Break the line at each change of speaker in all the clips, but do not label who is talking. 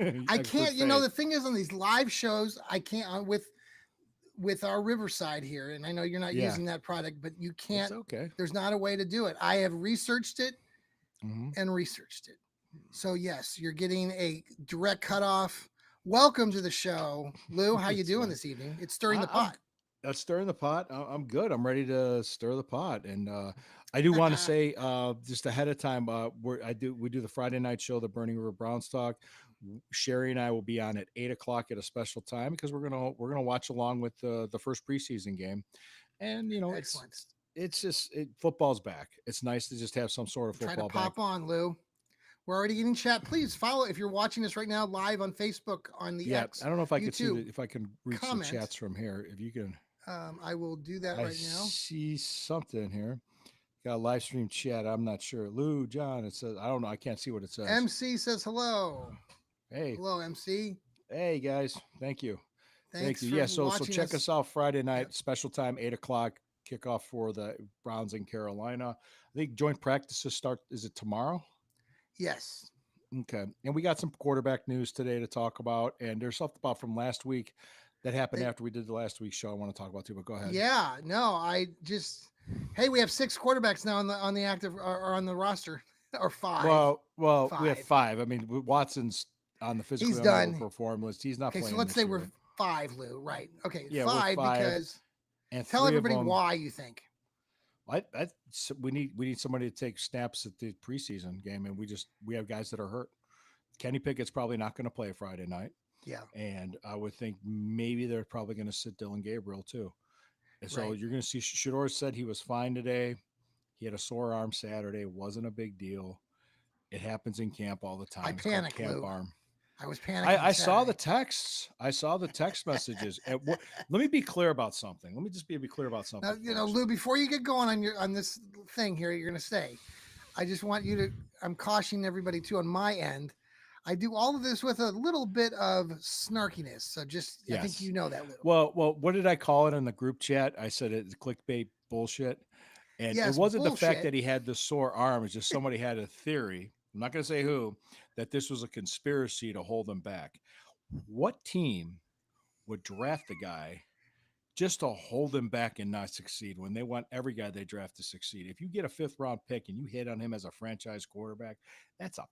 I
I put
can't. You know,
faith.
the thing is, on these live shows, I can't with our Riverside here, and I know you're not
Yeah,
using that product, but you
it's
can't.
okay.
There's not a way to do it. I have researched it
Hmm.
and researched it. So yes, you're getting a direct cutoff. Welcome to the show, Lou. How you
It's
doing
fine.
this evening? It's stirring the
I'm
pot.
stirring the pot. I'm good. I'm ready to stir the pot, and I do want to say just ahead of time, we do the Friday night show, the Burning River Browns talk. Sherry and I will be on at 8 o'clock at a special time because we're gonna watch along with the first preseason game, and
Excellent.
it's just football's back. It's nice to just have some sort of
Try to
football back.
pop on, Lou. We're already getting chat. Please follow if you're watching us right now live on Facebook, on the
Yeah,
X,
I don't know if I could see
YouTube.
if I can reach the
Comment.
chats from here. If you can,
I will do that
I
right now.
see something here. Got a live stream chat. I'm not sure. Lou, John, it says, I don't know. I can't see what it says.
MC says hello.
Hey,
Hello, MC.
hey guys. Thank you. Thank
Thanks
you.
for
Yeah, so
watching
check
us.
us out Friday
Yep.
night, special time, 8 o'clock, kickoff for the Browns in Carolina. I think joint practices start, is it tomorrow?
Yes.
Okay. And we got some quarterback news today to talk about. And there's something about from last week that happened
They,
after we did the last week's show I want to talk about too, but go ahead.
yeah. No, I just. Hey, we have 6 quarterbacks now on the active or on the roster, or five.
Well, we have
Five.
five. I mean, Watson's on the
He's
physically unable to
done.
perform list. He's not
Okay, so
playing
let's say
this
we're
year.
5, Lou. Right. Okay,
Yeah, we're
5
five,
because
and
tell
three of
everybody
them.
why you think.
We need somebody to take snaps at the preseason game, and we have guys that are hurt. Kenny Pickett's probably not going to play Friday night,
Yeah.
and I would think maybe they're probably going to sit Dylan Gabriel too. And so
Right.
you're going to see Shador said he was fine today. He had a sore arm Saturday. Wasn't a big deal. It happens in camp all the
I
time. It's called
panicked,
camp
Lou.
arm.
I was
I,
panicking
I saw the
Saturday.
texts. I saw the text messages. Let me be clear about something. Let me just be clear about
Now,
something, folks.
Lou, before you get going on this thing here, you're going to say, I just want you to. I'm cautioning everybody too on my end. I do all of this with a little bit of snarkiness. So just, I think
Yes.
you know that, Lou.
Well, what did I call it in the group chat? I said it's clickbait bullshit. And it
Yes,
wasn't the fact
bullshit.
that he had the sore arm, it's just somebody had a theory. I'm not going to say who, that this was a conspiracy to hold him back. What team would draft a guy just to hold him back and not succeed when they want every guy they draft to succeed? If you get a fifth round pick and you hit on him as a franchise quarterback, that's a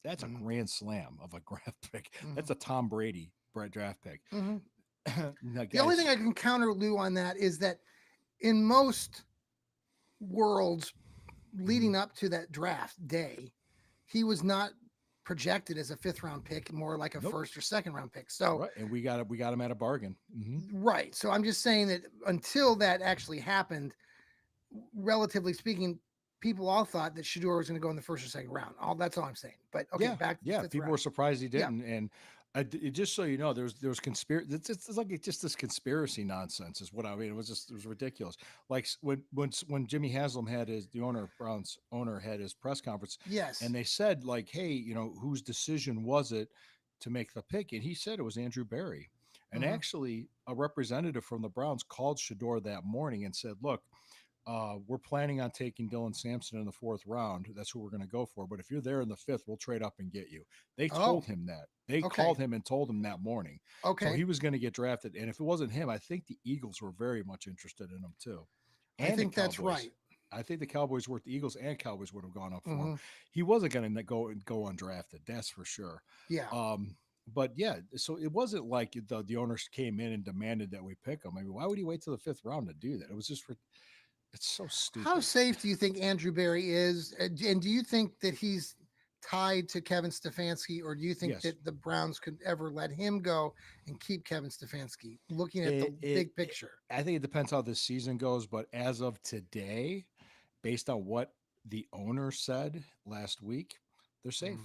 that's a
Mm-hmm.
grand slam of a draft pick.
Mm-hmm.
That's a Tom Brady draft pick.
Mm-hmm.
Now,
The only
guys,
thing I can counter Lou on that is that in most worlds
mhm,
leading up to that draft day, he was not projected as a 5th round pick, more like a
nope,
first or 2nd round pick. So,
right, and we got him at a bargain. Hmm.
right. So I'm just saying that until that actually happened, relatively speaking, people all thought that Shador was going to go in the 1st or 2nd round. All that's all I'm saying. But okay,
Yeah,
back to the
yeah.
fifth
People
round.
were surprised he
Yeah.
didn't, and just so you know, there was conspiracy. It's like just this conspiracy nonsense is what I mean. It was ridiculous. Like when Jimmy Haslam had the owner Browns owner had his press conference,
Yes.
and they said like, hey, whose decision was it to make the pick? And he said it was Andrew Barry. And
Mm-hmm.
actually, a representative from the Browns called Shador that morning and said, look, we're planning on taking Dylan Sampson in the fourth round. That's who we're going to go for. But if you're there in the fifth, we'll trade up and get you. They
Oh,
told him that. They
okay.
called him and told him that morning. So
Okay.
he was going to get drafted. And if it wasn't him, I think the Eagles were very much interested in him too.
I
And the
think that's
Cowboys.
right.
I think the Cowboys were the Eagles and Cowboys would have gone up for him.
Mm-hmm.
He wasn't going to go undrafted. That's for sure.
Yeah.
But yeah, so it wasn't like the owners came in and demanded that we pick him. I mean, why would he wait till the fifth round to do that? It was just it's so
How
stupid.
safe do you think Andrew Barry is? And do you think that he's tied to Kevin Stefanski, or do you think
Yes,
that the Browns could ever let him go and keep Kevin Stefanski? Looking at the big
it
picture.
I think it depends how this season goes, but as of today, based on what the owner said last week, they're safe.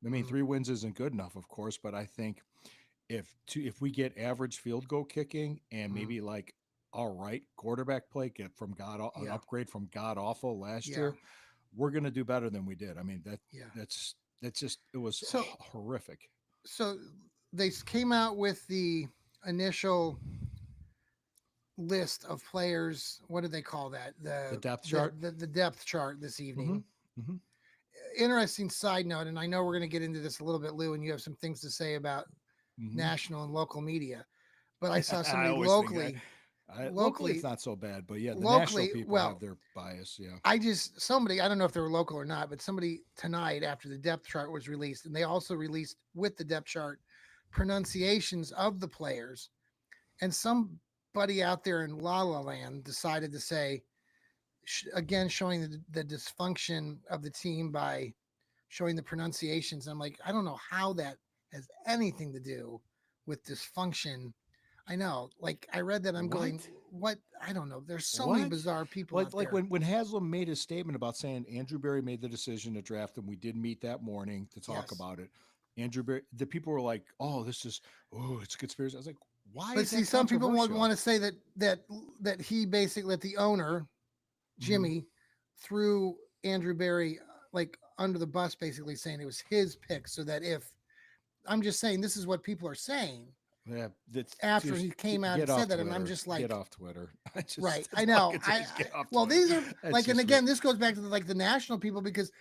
I mean,
Mm-hmm.
3 wins isn't good enough, of course, but I think if we get average field goal kicking and
Mm-hmm.
maybe like all right quarterback play, get from an
Yeah.
upgrade from god awful last
Yeah.
year, we're gonna do better than we did. I mean
Yeah.
that's just it was
So
horrific.
so they came out with the initial list of players. What do they call that?
The depth chart.
The depth chart this
Hmm.
evening.
Hmm.
interesting side note, and I know we're going to get into this a little bit, Lou, and you have some things to say about
Mhm.
national and local media. But I saw
I
somebody
always think locally it's
locally,
not so bad, but yeah, the national
locally.
people have
Well,
their bias. Yeah.
somebody, I don't know if they were local or not, but somebody tonight after the depth chart was released, and they also released with the depth chart pronunciations of the players, and somebody out there in La La Land decided to say, again, showing the dysfunction of the team by showing the pronunciations. I'm like, I don't know how that has anything to do with dysfunction. I know, like I read that, I'm going,
What?
what? I don't know. There's so many
What?
bizarre people
Like
out there.
when Haslam made his statement about saying Andrew Berry made the decision to draft him, we did meet that morning to talk
Yes.
about it. Andrew Berry, the people were like, "Oh, it's a conspiracy." I was like, "Why
But
is
see,
that
some people would
controversial?"
want to say that he basically, that the owner,
Mm-hmm.
Jimmy, threw Andrew Berry like under the bus, basically saying it was his pick, so that if, I'm just saying, this is what people are saying
Yeah, that's
after
just
he came out and
get
said
off
that, and I'm
Twitter.
just
Get
like,
off Twitter. I
right,
just
I
that's all I
know.
can say is get off
Well,
Twitter.
these are
That's
like, and
just
again, this goes back to like the national people, because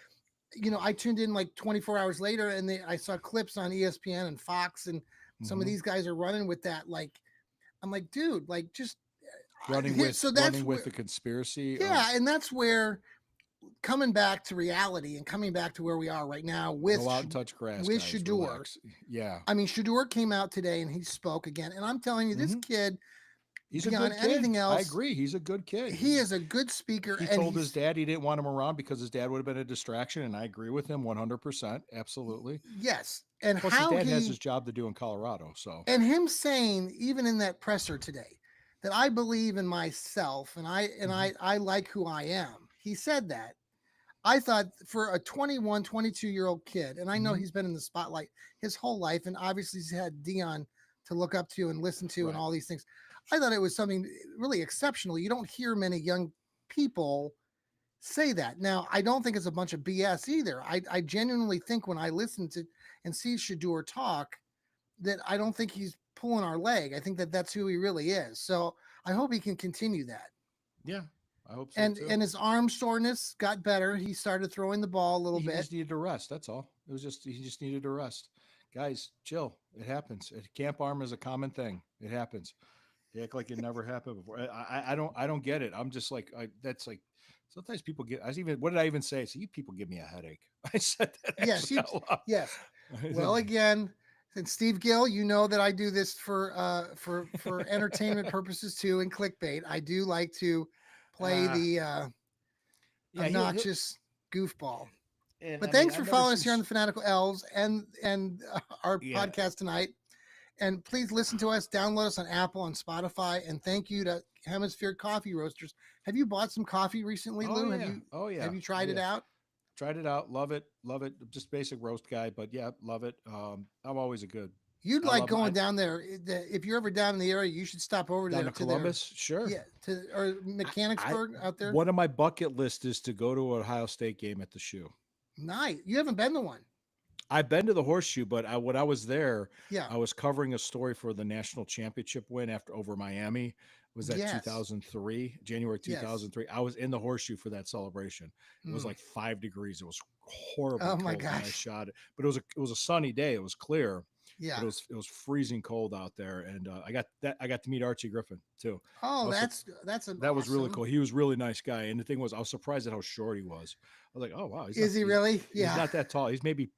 I tuned in like 24 hours later, and I saw clips on ESPN and Fox, and some of
mm-hmm.
these guys are running with that. Like, I'm like, dude, like just so that's
running with
where,
the conspiracy of
yeah, and that's where, coming back to reality and coming back to where we are right now
go out and touch grass,
with
guys.
Shador.
Relax. Yeah.
I mean, Shador came out today and he spoke again, and I'm telling you, this
Mm-hmm.
kid,
He's a
beyond
good kid.
anything
I
else,
agree. He's a good kid.
he is a good speaker,
He
and
told his
he's,
dad he didn't want him around because his dad would have been a distraction, and I agree with him 100%. Absolutely.
yes, and
Plus, his
how
dad has his
he,
job to do in Colorado. So,
and him saying even in that presser today that I believe in myself, and
mm-hmm.
I like who I am. He said that. I thought for a 21, 22-year old kid, and I know
Mm-hmm.
he's been in the spotlight his whole life, and obviously he's had Dion to look up to and listen to and
Right.
all these things. I thought it was something really exceptional. You don't hear many young people say that. Now, I don't think it's a bunch of BS either. I genuinely think when I listen to and see Shador talk, that I don't think he's pulling our leg. I think that that's who he really is. So I hope he can continue that.
Yeah, I hope so
And
too.
his arm soreness got better. He started throwing the ball a little
He
bit.
just needed to rest. That's all. It was just he just needed to rest. Guys, chill. It happens. Camp arm is a common thing. It happens. They act like it never happened before. I don't get it. I'm just like that's like sometimes people get. I was even what did I even say? So you people give me a headache. I said that
Yes,
actually
you.
out loud.
Yes.
I
Well,
said,
again, and Steve Gill, you know that I do this for entertainment purposes too, and clickbait. I do like to play
uh,
the
yeah, he'll
obnoxious goofball.
and
But
I mean
thanks
I've
for
never
following
seen
us here on the Fanatical Elves and our
yeah.
podcast tonight. And please listen to us, download us on Apple and Spotify. And thank you to Hemisphere Coffee Roasters. Have you bought some coffee recently,
Oh
Lou?
yeah. Oh yeah.
Have you
Oh
tried it
yeah.
out?
Tried it out. Love it. Love it. Just basic roast guy, but yeah, love it. I'm always a good.
You'd
I
like
love my
going down there. If you're ever down in the area, you should stop over
down to
to their,
Columbus. Sure.
yeah, to or
I
Mechanicsburg out there.
one of my bucket list is to go to an Ohio State game at the Shoe.
Nice. You haven't been to one.
I've been to the Horseshoe, but when I was there,
Yeah.
I was covering a story for the national championship win after over Miami. Was that
Yes.
2003, January
Yes.
2003? I was in the Horseshoe for that celebration. It was
Mm.
like 5 degrees. It was horribly
Oh my
cold when I
gosh.
shot it, but it was a sunny day. It was clear, but
Yeah.
it was freezing cold out there. And I got to meet Archie Griffin too. I
Oh,
was
that's an
that was really
awesome.
cool. He was a really nice guy, and the thing was, I was surprised at how short he was. I was like, oh wow,
Is he really?
he's
Yeah.
not that tall. He's maybe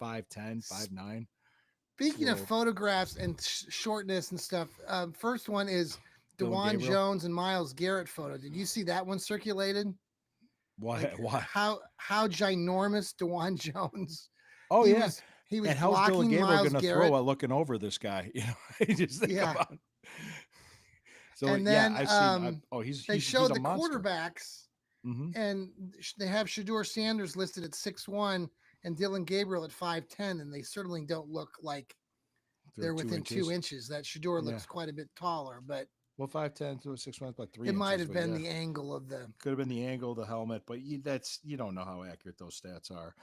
5'10", 5'9". It's a
Speaking of
little
photographs and shortness and stuff, first one is
Dylan
Dewan
Gabriel.
Jones and Miles Garrett photo. Did you see that one circulated?
Why?
Like
Why?
how ginormous Dewan Jones.
Oh
He
yeah.
was he was
And how's Dylan
blocking
Gabriel
Miles
going to throw
Garrett.
while looking over this guy? You know, you just think
Yeah.
about. So
And
yeah,
then
I've seen.
they
He's
showed
a
the
monster.
quarterbacks,
Mm-hmm.
and they have Shador Sanders listed at 6'1" and Dylan Gabriel at 5'10", and they certainly don't look like
They're
they're
two
within 2
inches.
inches. That Shador
Yeah.
looks quite a bit taller, but
Well, 5'10" to 6'1", about
it
3
might
inches.
have
But
been
yeah,
the angle of the.
could have been the angle of the helmet. But you don't know how accurate those stats are.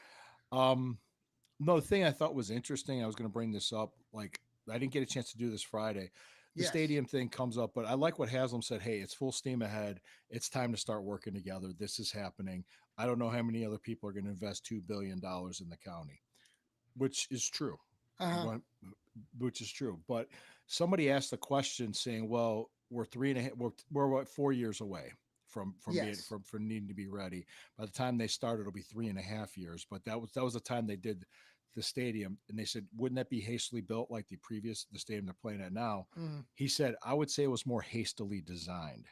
Um, No, the thing I thought was interesting, I was going to bring this up. Like, I didn't get a chance to do this Friday. the
Yes.
stadium thing comes up, but I like what Haslam said. Hey, it's full steam ahead. It's time to start working together. This is happening. I don't know how many other people are going to invest $2 billion in the county, which is true.
Uh-huh.
Which is true. But somebody asked the question saying, well, we're 3.5, we're what, 4 years away from being
Yes.
from needing to be ready. By the time they started, it'll be 3.5 years. But that was the time they did the stadium, and they said, wouldn't that be hastily built like the stadium they're playing at now?
Mm.
He said, I would say it was more hastily designed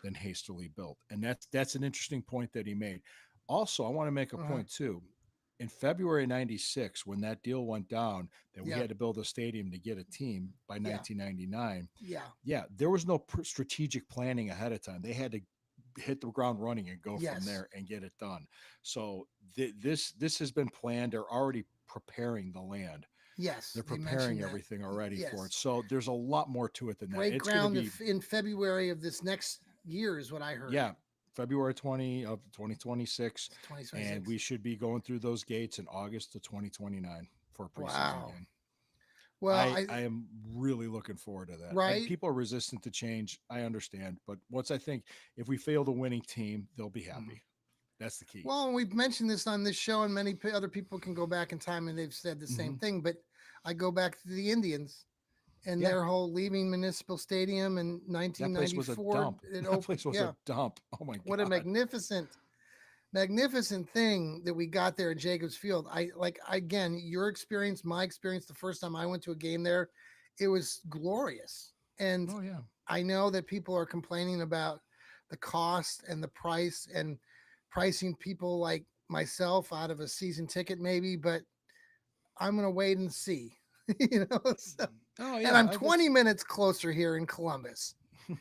than hastily built, and that's an interesting point that he made. Also, I want to make a
Uh-huh.
point too. In February '96, when that deal went down, that we
Yeah.
had to build a stadium to get a team by
Yeah.
1999.
Yeah.
Yeah, there was no strategic planning ahead of time. They had to hit the ground running and go from
Yes.
there and get it done. So this has been planned. They're already preparing the land.
Yes.
They're
They mentioned
preparing
that.
everything already for it.
Yes.
So there's a lot more to it than that.
Break
It's going to
ground
be,
in February of this next year is what I heard.
yeah, February 20 of 2026, and
2026.
we should be going through those gates in August of 2029 for a preseason
Wow.
game.
Well,
I am really looking forward to that.
right.
People are resistant to change. I understand, but once I think if we field a winning team, they'll be
Mhm.
happy. That's the key.
Well, we've mentioned this on this show, and many other people can go back in time and they've said the same
Hmm.
thing. But I go back to the Indians and
Yeah,
their whole leaving Municipal Stadium in
that place was a
1994.
dump.
It
That place was
yeah,
a dump. Oh my
what a
god.
magnificent thing that we got there at Jacobs Field. I like again your experience, my experience. The first time I went to a game there, it was glorious, and
Oh yeah.
I know that people are complaining about the cost and the price and pricing people like myself out of a season ticket, maybe, but I'm going to wait and see, you know. So,
Oh
and I'm
yeah.
20 minutes closer here in Columbus.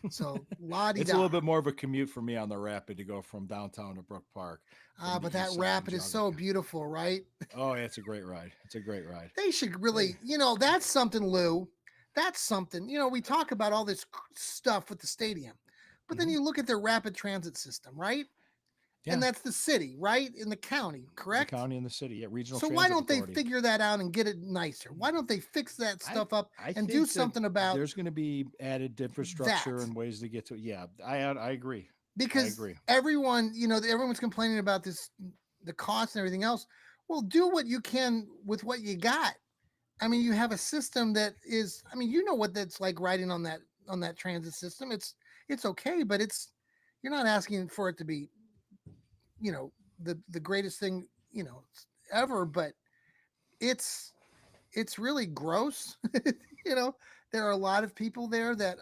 So, la di
It's a
da.
little bit more of a commute for me on the Rapid to go from downtown to Brook Park from the
But that
east side and
rapid is
jog
so
it.
beautiful, right?
Oh, yeah, it's a great ride. It's a great ride.
They should
Hey.
really, that's something, Lou. That's something. We talk about all this stuff with the stadium, but then
Mhm.
you look at their rapid transit system, right? And
Yeah,
that's the city, right? In the county,
the
correct?
county and the city. Yeah, regional
So why
transit
don't they
authority.
figure that out and get it nicer? Why don't they fix that
I
stuff up
I
and do
think that
something about
there's going to be added
that?
infrastructure and ways to get to it. Yeah, I agree. I
Because
agree.
everyone, everyone's complaining about this, the cost and everything else. Well, do what you can with what you got. I mean, you have a system that is, I mean, you know what that's like riding on that transit system. It's okay, but you're not asking for it to be, the greatest thing, ever, but it's it's really gross. you know, there are a lot of people there that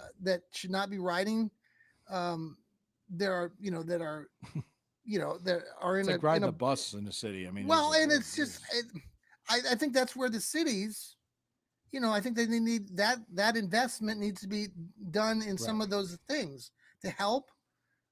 should not be riding. There are, that are
It's
in
like
a
riding the bus in the city. I mean, it's
well,
like,
and
oh,
it's just,
geez.
I think that's where the cities, I think they need that investment needs to be done in
Right.
some of those things to help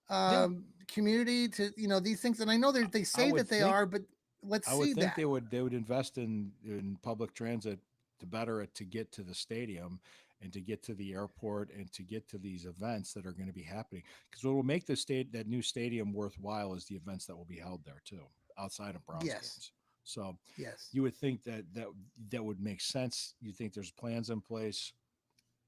Yeah,
community to these things. And I know they
I
say
would
that they
think
are, but let's
I would
see
think
that.
they would invest in public transit to better it to get to the stadium and to get to the airport and to get to these events that are going to be happening. Because what will make that new stadium worthwhile is the events that will be held there too, outside of Browns
Yes,
games. So
yes.
you would think that would make sense. You think there's plans in place.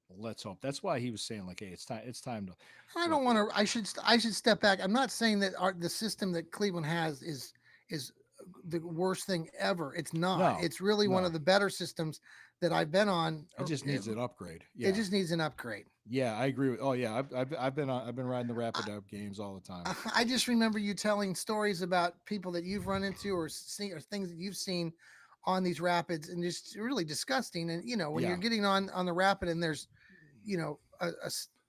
Let's hope. That's why he was saying like, hey, it's time. It's time to
I
look.
don't want to. I should step back. I'm not saying that the system that Cleveland has is the worst thing ever. It's not.
No,
It's really one
no.
of the better systems that I've been on.
It just
It,
needs an upgrade.
it
Yeah.
just needs an upgrade.
Yeah, I agree with. Oh yeah, I've been riding the Rapid Up games all the time.
I just remember you telling stories about people that you've run into or seen or things that you've seen on these rapids, and just really disgusting. And when you're
Yeah,
getting on the rapid and there's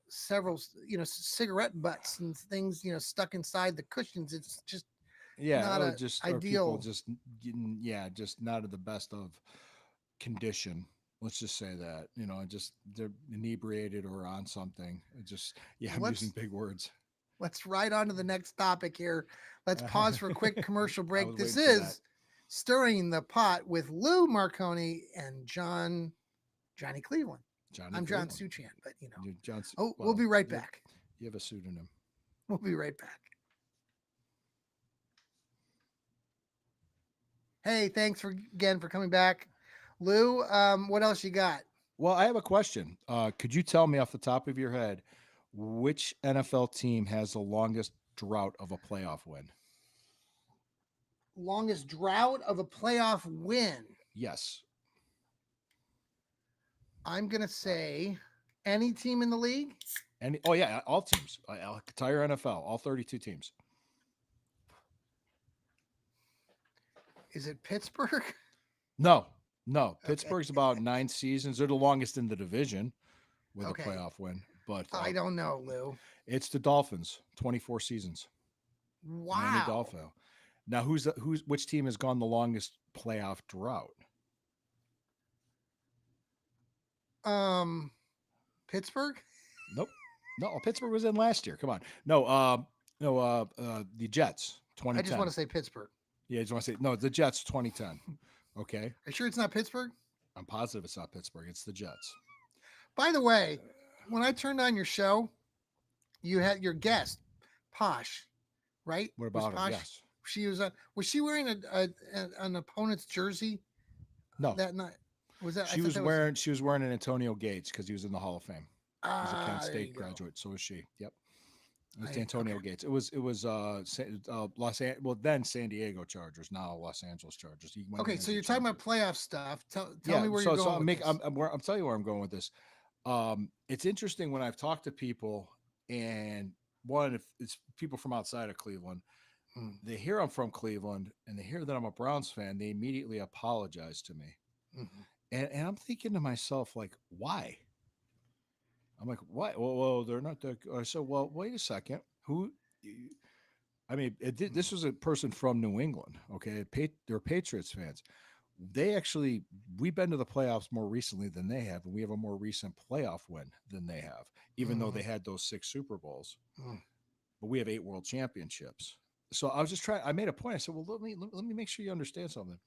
several cigarette butts and things stuck inside the cushions, it's just
yeah,
not
or
a
just or people
ideal.
just getting just not at the best of condition. Let's just say that just they're inebriated or on something. It just yeah, I'm using
Let's
big words.
let's right on to the next topic here. Let's pause for a quick commercial
I
break.
was
This
waiting for that.
is Stirring the Pot with Lou Marconi and Johnny Cleveland.
Johnny
I'm John
Cleveland.
Suchan, but
Johnson.
oh, we'll
Well,
be right back.
you have a pseudonym.
We'll be right back. Hey, thanks again for coming back, Lou. What else you got?
Well, I have a question. Could you tell me off the top of your head which NFL team has the longest drought of a playoff win?
Longest drought of a playoff win.
Yes.
I'm gonna say any team in the league.
And oh yeah, all teams, entire NFL, all 32 teams.
Is it Pittsburgh?
No, no.
Okay.
Pittsburgh's about 9 seasons. They're the longest in the division with
Okay.
a playoff win. But
I don't know, Lou.
it's the Dolphins, 24 seasons. Miami
Wow.
Dolphin. Now, which team has gone the longest playoff drought?
Pittsburgh?
Nope. No, Pittsburgh was in last year. Come on. No, the Jets, 2010.
I just want to say Pittsburgh.
Yeah, I just want to say no, the Jets, 2010. Okay.
Are you sure it's not Pittsburgh?
I'm positive it's not Pittsburgh. It's the Jets.
By the way, when I turned on your show, you had your guest, Posh, right?
What about her?
Posh?
Yes.
She was she wearing an opponent's jersey?
No.
That night was that
she was wearing an Antonio Gates because he was in the Hall of Fame. He's a Kent State graduate. So was she. Yep. It was Antonio Gates. It was then San Diego Chargers, now Los Angeles Chargers.
Okay, so you're talking about playoff stuff. Tell me where you're going.
I'm telling you where I'm going with this. It's interesting when I've talked to people, and if it's people from outside of Cleveland, they hear I'm from Cleveland and they hear that I'm a Browns fan, they immediately apologize to me. Mm-hmm. And I'm thinking to myself, like, why? I'm like, what? Well, they're not that. I said, well, wait a second. This was a person from New England. Okay. They're Patriots fans. We've been to the playoffs more recently than they have. And we have a more recent playoff win than they have, even though they had those 6 Super Bowls, but we have 8 world championships. So I was just I made a point. I said, well, let me make sure you understand something.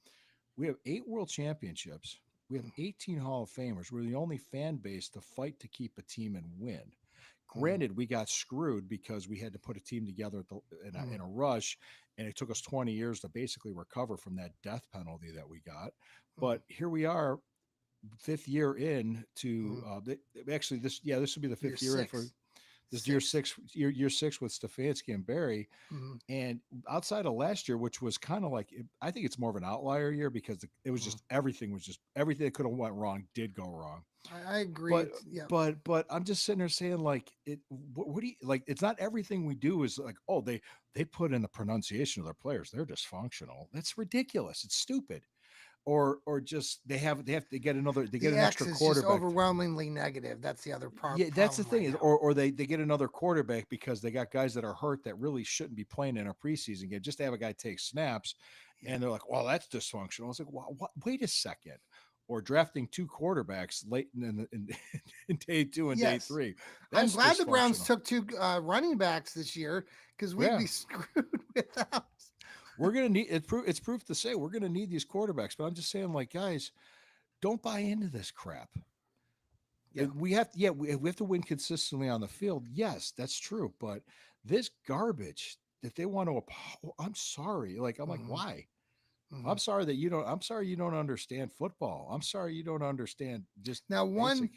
We have 8 world championships. We have 18 Hall of Famers. We're the only fan base to fight to keep a team and win. Granted, we got screwed because we had to put a team together in a rush, and it took us 20 years to basically recover from that death penalty that we got. But here we are, 5th year in to this would be the 5th year in for this year 6 with Stefanski and Barry. And outside of last year, which was kind of like, I think it's more of an outlier year because it was just everything that could have went wrong did go wrong.
I agree.
But I'm just sitting there saying, like, what do you like? It's not everything we do is like, oh, they put in the pronunciation of their players, they're dysfunctional. That's ridiculous. It's stupid. Or just they get an extra quarterback.
Just overwhelmingly negative. That's the other problem.
Yeah, that's the thing. Or they get another quarterback because they got guys that are hurt that really shouldn't be playing in a preseason game. Just to have a guy take snaps, and they're like, "Well, that's dysfunctional." I was like, "What? Wait a second." Or drafting 2 quarterbacks late in day 2 and day 3.
I'm glad the Browns took 2 running backs this year because we'd be screwed without.
We're going to need it's proof to say we're going to need these quarterbacks, but I'm just saying, like, guys, don't buy into this crap. Yeah. We have to win consistently on the field. Yes, that's true. But this garbage that they want to, I'm sorry. Like, I'm like, why? I'm sorry you don't understand football. I'm sorry you don't understand just
one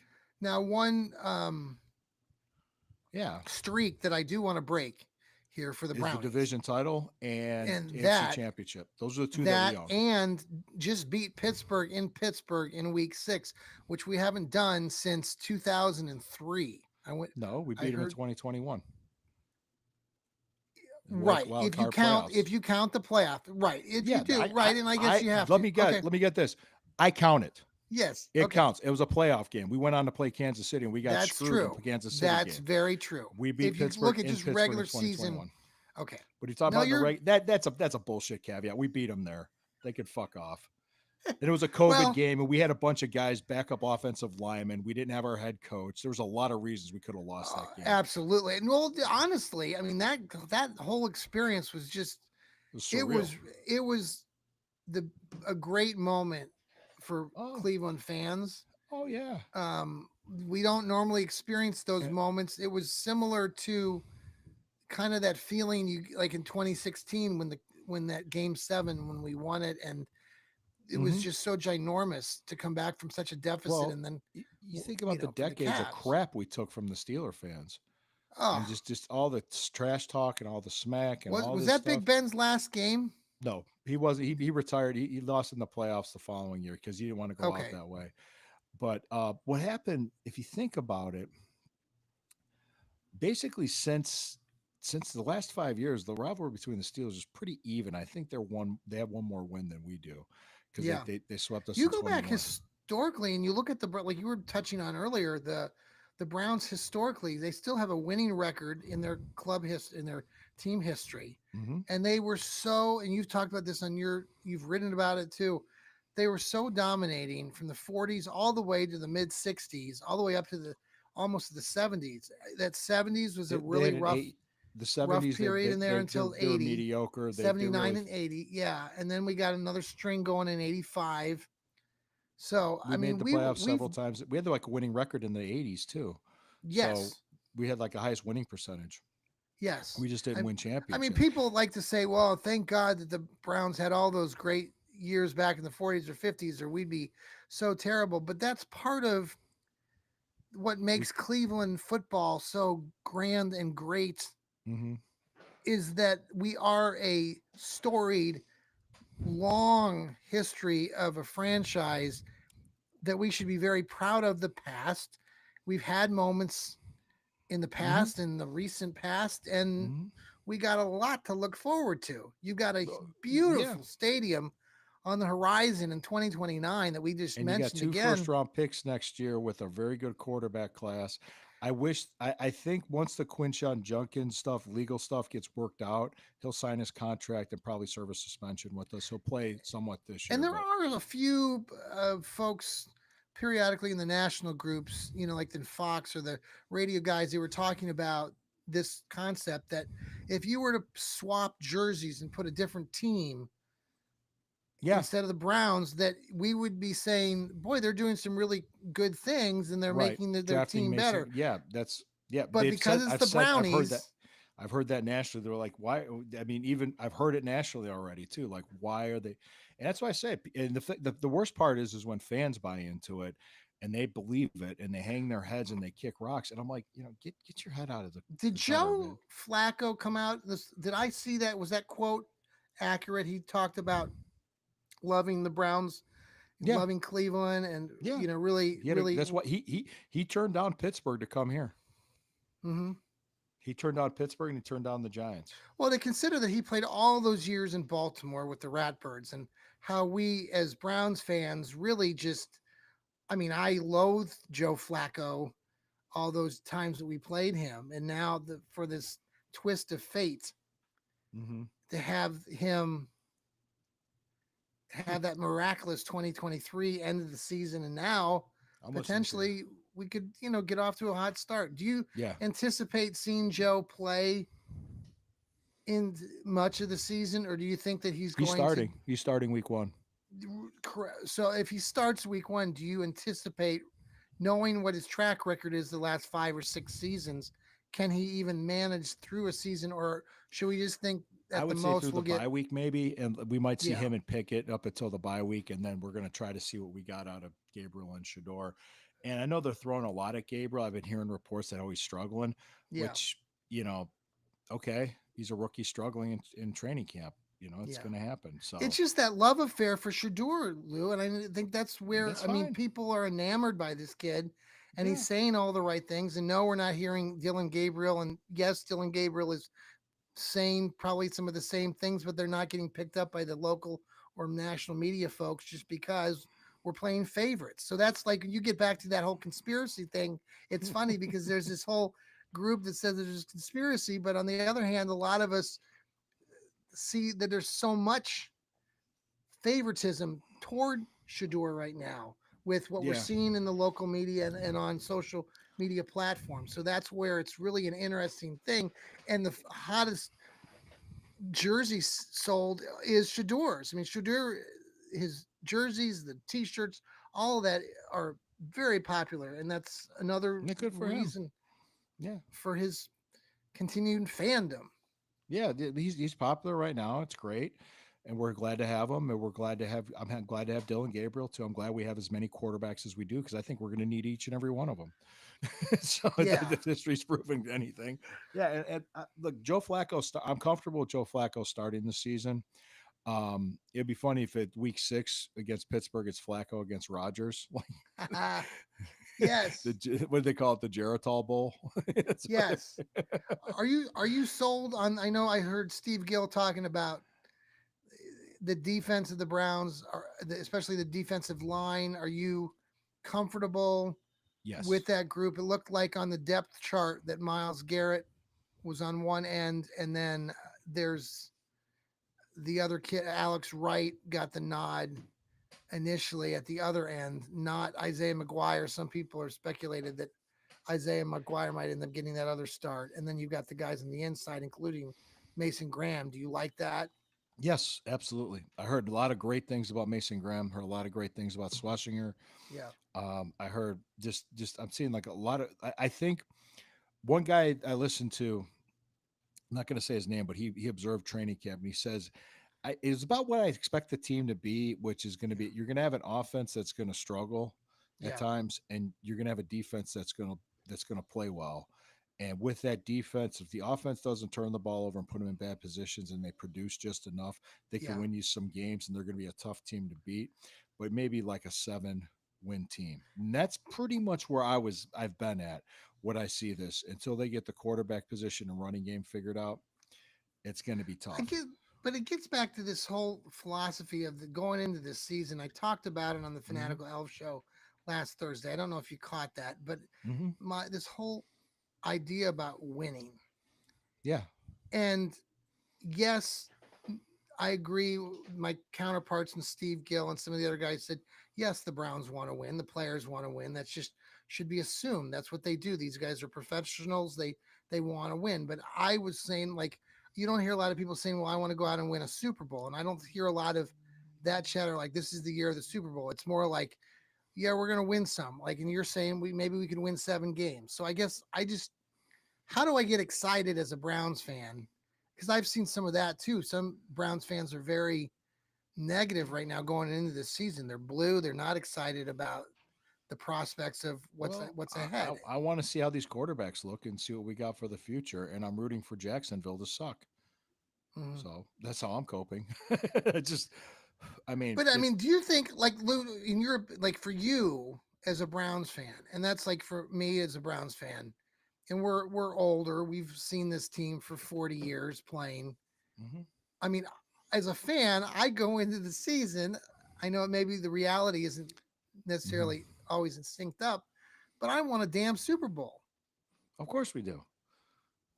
streak that I do want to break here for the Browns.
The division title and AFC championship. Those are the 2 that we own.
And just beat Pittsburgh in week 6, which we haven't done since 2003.
We beat them in 2021.
Right. If you count the playoff, right. You do, right. And I guess you have
let me get this. I count it.
Yes.
It counts. It was a playoff game. We went on to play Kansas City and we got screwed in the Kansas City
That's very true.
We beat Pittsburgh. Look at just regular season.
Okay.
But you talk about that's a bullshit caveat. We beat them there. They could fuck off. And it was a COVID game, and we had a bunch of guys, backup offensive linemen. We didn't have our head coach. There was a lot of reasons we could have lost that game.
Absolutely. And honestly, I mean, that whole experience was just it was a great moment for Cleveland fans.
Oh yeah.
We don't normally experience those moments. It was similar to kind of that feeling you like in 2016 when that game 7 when we won it, and it was just so ginormous to come back from such a deficit and then
you think about the
for the
decades of
Cavs.
crap we took from the Steeler fans, and
Oh,
just all the trash talk and all the smack and all
was
this
that
stuff.
Big Ben's last game?
No, he wasn't. He retired. He lost in the playoffs the following year because he didn't want to go out
Okay.
that way. But what happened, if you think about it, basically since the last 5 years, the rivalry between the Steelers is pretty even. I think they have one more win than we do because
Yeah.
they swept us
You
in
go back
21.
historically and you look at like you were touching on earlier, the Browns historically, they still have a winning record in their in their team history.
Mm-hmm.
And they were so, and you've talked about this on you've written about it too. They were so dominating from the 40s all the way to the mid 60s, all the way up to the almost the 70s. That 70s was a
They
really
had the
rough
70s.
period in there until
They were
80,
mediocre. They
79
really
and 80. Yeah. And then we got another string going in 85. So,
we
I
made
mean,
the playoffs several times. We had like a winning record in the 80s too. So
yes,
we had like the highest winning percentage.
yes.
We just didn't win
I mean,
championships.
people like to say, well, thank God that the Browns had all those great years back in the 40s or 50s, or we'd be so terrible. But that's part of what
We,
makes Cleveland football so grand and great
mm-hmm.
is that we are a storied, long history of a franchise that we should be very proud of the past. We've had moments in the
Mm-hmm.
past, in the recent past, and
Mm-hmm.
we got a lot to look forward to. You've got a
Yeah,
beautiful stadium on the horizon in 2029 that we just
and you got
mentioned
two
again.
first round picks next year with a very good quarterback class. I think once the Quinshon Junkins stuff, legal stuff gets worked out, he'll sign his contract and probably serve a suspension with us. He'll play somewhat this
And
year,
there
but
are a few folks periodically in the national groups, like the Fox or the radio guys, they were talking about this concept that if you were to swap jerseys and put a different team
yeah,
instead of the Browns, that we would be saying, boy, they're doing some really good things and they're
right.
making their
Drafting
team better.
Mason, yeah, yeah.
But because it's the Brownies,
I've heard that nationally. They're like, why? I mean, even I've heard it nationally already too. Like, why are they? And that's why I say. And the worst part is when fans buy into it and they believe it and they hang their heads and they kick rocks. And I'm like, get your head out of
did
the gutter, man.
Joe Flacco come out? Did I see that? Was that quote accurate? He talked about loving the Browns,
Yeah,
loving Cleveland, and
yeah.
really, really.
That's what he turned down Pittsburgh to come here.
Mm-hmm.
He turned down Pittsburgh and he turned down the Giants.
Well, they consider that he played all those years in Baltimore with the Ratbirds, and how we as Browns fans really just. I mean, I loathe Joe Flacco all those times that we played him, and now for this twist of fate
Mm-hmm.
to have him have that miraculous 2023 end of the season, and now potentially we could get off to a hot start. Do you anticipate seeing Joe play in much of the season, or do you think that he's
starting week 1?
So if he starts week 1, do you anticipate, knowing what his track record is the last 5 or 6 seasons, can he even manage through a season, or should we just think at
I would
the
say
most
through
we'll
the
get
bye week maybe, and we might see him and Pickett up until the bye week, and then we're going to try to see what we got out of Gabriel and Shador. And I know they're throwing a lot at Gabriel. I've been hearing reports that he's struggling, which okay, he's a rookie struggling in training camp. It's going to happen. So
it's just that love affair for Shador, Lou, and I think that's where people are enamored by this kid, and he's saying all the right things. And no, we're not hearing Dylan Gabriel, and yes, Dylan Gabriel is saying probably some of the same things, but they're not getting picked up by the local or national media folks just because we're playing favorites. So that's like, you get back to that whole conspiracy thing. It's funny because there's this whole group that says there's a conspiracy, but on the other hand, a lot of us see that there's so much favoritism toward Shador right now with what we're seeing in the local media and on social media platforms. So that's where it's really an interesting thing. And the hottest jersey sold is Shador's. I mean, Shador, his jerseys, the t-shirts, all of that are very popular. And that's another reason for his continued fandom.
Yeah, he's popular right now. It's great. and we're glad to have him. And we're glad to have. Glad to have Dylan Gabriel too. I'm glad we have as many quarterbacks as we do because I think we're going to need each and every one of them. So
Yeah.
if history's proven anything, yeah. Look, Joe Flacco. I'm comfortable with Joe Flacco starting the season. It'd be funny if at week 6 against Pittsburgh, it's Flacco against Rodgers.
Yes.
What do they call it? The Geritol Bowl.
Yes. Are you sold on? I know I heard Steve Gill talking about the defense of the Browns, especially the defensive line. Are you comfortable
Yes.
with that group? It looked like on the depth chart that Myles Garrett was on one end, and then there's the other kid, Alex Wright, got the nod initially at the other end, not Isaiah McGuire. Some people are speculated that Isaiah McGuire might end up getting that other start. And then you've got the guys on the inside, including Mason Graham. Do you like that?
Yes, absolutely. I heard a lot of great things about Mason Graham. Heard a lot of great things about Swashinger.
Yeah.
I heard just I'm seeing like a lot of. I think one guy I listened to. I'm not going to say his name, but he observed training camp and he says it's about what I expect the team to be, which is going to be you're going to have an offense that's going to struggle at
Yeah.
times, and you're going to have a defense that's going to play well. And with that defense, if the offense doesn't turn the ball over and put them in bad positions, and they produce just enough, they can
Yeah.
win you some games, and they're going to be a tough team to beat. But maybe like a 7-win team. And that's pretty much where I've been at. What I see this until they get the quarterback position and running game figured out, it's going to be
I
tough.
get, but it gets back to this whole philosophy of going into this season. I talked about it on the
Hmm.
Fanatical Elf show last Thursday. I don't know if you caught that, but
Hmm.
this whole idea about winning.
Yeah.
And yes, I agree. My counterparts and Steve Gill and some of the other guys said, yes, the Browns want to win. The players want to win. That's just should be assumed. That's what they do. These guys are professionals. They want to win. But I was saying, like, you don't hear a lot of people saying, well, I want to go out and win a Super Bowl. And I don't hear a lot of that chatter like this is the year of the Super Bowl. It's more like, yeah, we're gonna win some. Like, and you're saying we can win 7 games. So I guess I just how do I get excited as a Browns fan? Because I've seen some of that too. Some Browns fans are very negative right now going into this season. They're blue. They're not excited about the prospects of
Well,
what's
I,
ahead.
I want to see how these quarterbacks look and see what we got for the future. And I'm rooting for Jacksonville to suck.
Mhm.
So that's how I'm coping. Just, I mean,
But I
it's
mean, do you think like Lou, in your like for you as a Browns fan, and that's like for me as a Browns fan, and we're older. We've seen this team for 40 years playing.
mhm,
I mean, as a fan, I go into the season. I know maybe the reality isn't
mhm.
necessarily always in synced up, but I want a damn Super Bowl.
Of course we do.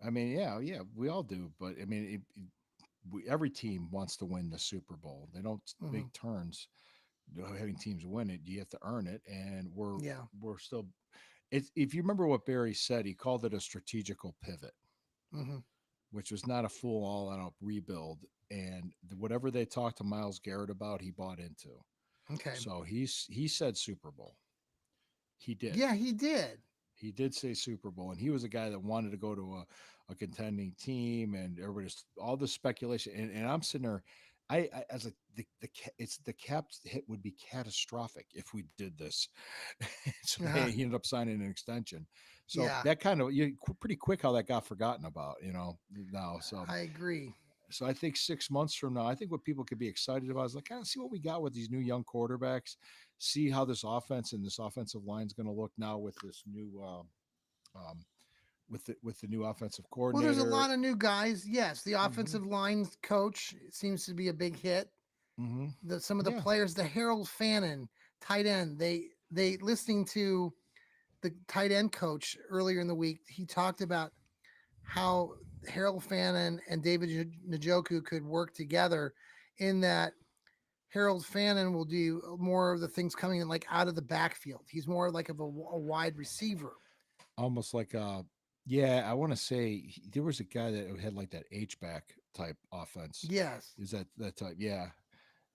I mean, yeah, yeah, we all do. But I mean, every team wants to win the Super Bowl. They don't
Hmm.
make turns having teams win it. You have to earn it, and
Yeah.
we're still. It's if you remember what Barry said, he called it a strategical pivot,
Hmm.
which was not a full all out rebuild. And whatever they talked to Miles Garrett about, he bought into.
Okay.
So he said Super Bowl. He did.
Yeah, he did.
He did say Super Bowl, and he was a guy that wanted to go to a contending team, and everybody's all the speculation. And I'm sitting there, I as a it's the cap hit would be catastrophic if we did this. So
Uh-huh.
he ended up signing an extension. So
Yeah,
that kind of pretty quick how that got forgotten about, now.
I agree.
So I think 6 months from now, I think what people could be excited about is like, kind of see what we got with these new young quarterbacks, see how this offense and this offensive line is going to look now with this new, um, with the new offensive
Well, there's a
coordinator.
lot of new guys. Yes, the
Hmm.
offensive line coach seems to be a big hit.
Hmm.
Some of the
Yeah,
players, the Harold Fannin tight end, they listening to the tight end coach earlier in the week. He talked about how Harold Fannin and David Njoku could work together in that Harold Fannin will do more of the things coming in like out of the backfield. He's more like of a wide receiver.
almost like yeah. I want to say there was a guy that had like that H back type offense.
Yes.
Is that type? Yeah,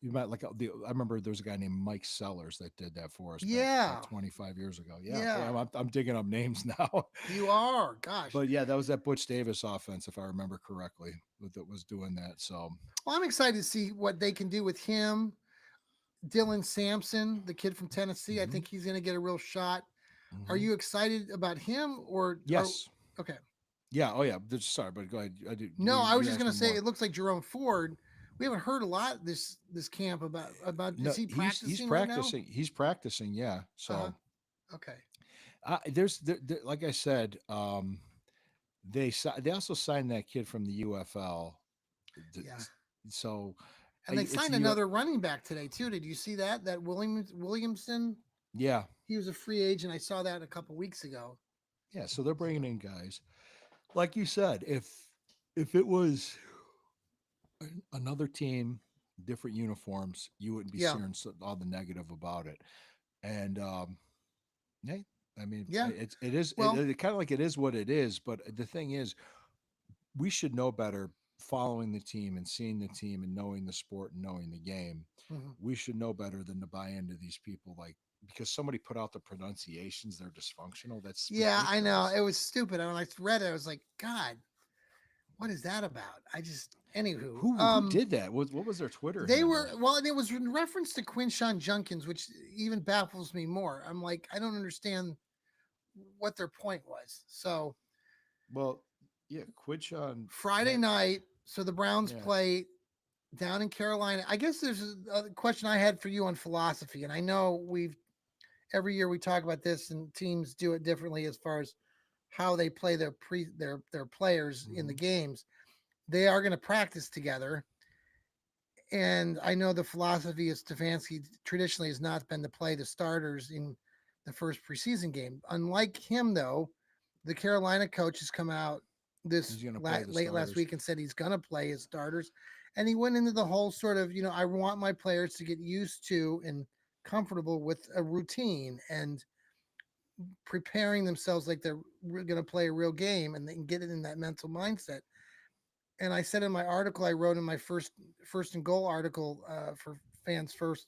You might I remember there was a guy named Mike Sellers that did that for us back
Yeah.
like 25 years ago. Yeah.
Yeah.
I'm digging up names now.
You are. Gosh.
But yeah, that was that Butch Davis offense, if I remember correctly, that was doing that. So
Well, I'm excited to see what they can do with him. Dylan Sampson, the kid from Tennessee, I
mhm,
think he's going to get a real shot. Are
mhm.
you excited about him or
Yes.
okay?
Yeah. Oh yeah. Sorry, but go ahead. I do.
No, I was
You
just
asked
going
me
to say
more.
it looks like Jerome Ford. We haven't heard a lot this camp about is
No,
he
he's
practicing right now?
practicing. He's practicing. Yeah.
Uh-huh.
So
Okay.
like I said, they also signed that kid from the UFL. th-
Yeah.
So
And they
it's
signed
the U.
another running back today too. Did you see that? That Williamson?
Yeah.
He was a free agent. I saw that a couple weeks ago.
Yeah. So they're
So,
bringing in guys, like you said. If it was another team, different uniforms, you wouldn't be
yeah.
hearing all the negative about it. And hey, I mean,
Yeah.
it
Well,
kind of like it is what it is. But the thing is, we should know better following the team and seeing the team and knowing the sport and knowing the game.
mhm.
We should know better than to buy into these people like because somebody put out the pronunciations, they're dysfunctional. That's
Yeah, I know.
ridiculous.
It was stupid. And when I read it, I was like, God, what is that about? Anywho,
Who did that? What was their Twitter
they
handle?
were, well, and it was in reference to Quinshawn Junkins, which even baffles me more. I'm like, I don't understand what their point was. So
Well, yeah, Quinshawn
Friday
had
night, so the Browns
yeah.
play down in Carolina. I guess there's a question I had for you on philosophy, and I know every year we talk about this, and teams do it differently as far as how they play their players in the
Mhm.
games. They are going to practice together, and I know the philosophy of Stefanski traditionally has not been to play the starters in the first preseason game. Unlike him, though, the Carolina coach has come out this
He's gonna play the
late last
starters.
week and said he's going to play his starters. And he went into the whole sort of, I want my players to get used to and comfortable with a routine and preparing themselves like they're going to play a real game and they can get it in that mental mindset. And I said in my article I wrote in my first and goal article for Fans First,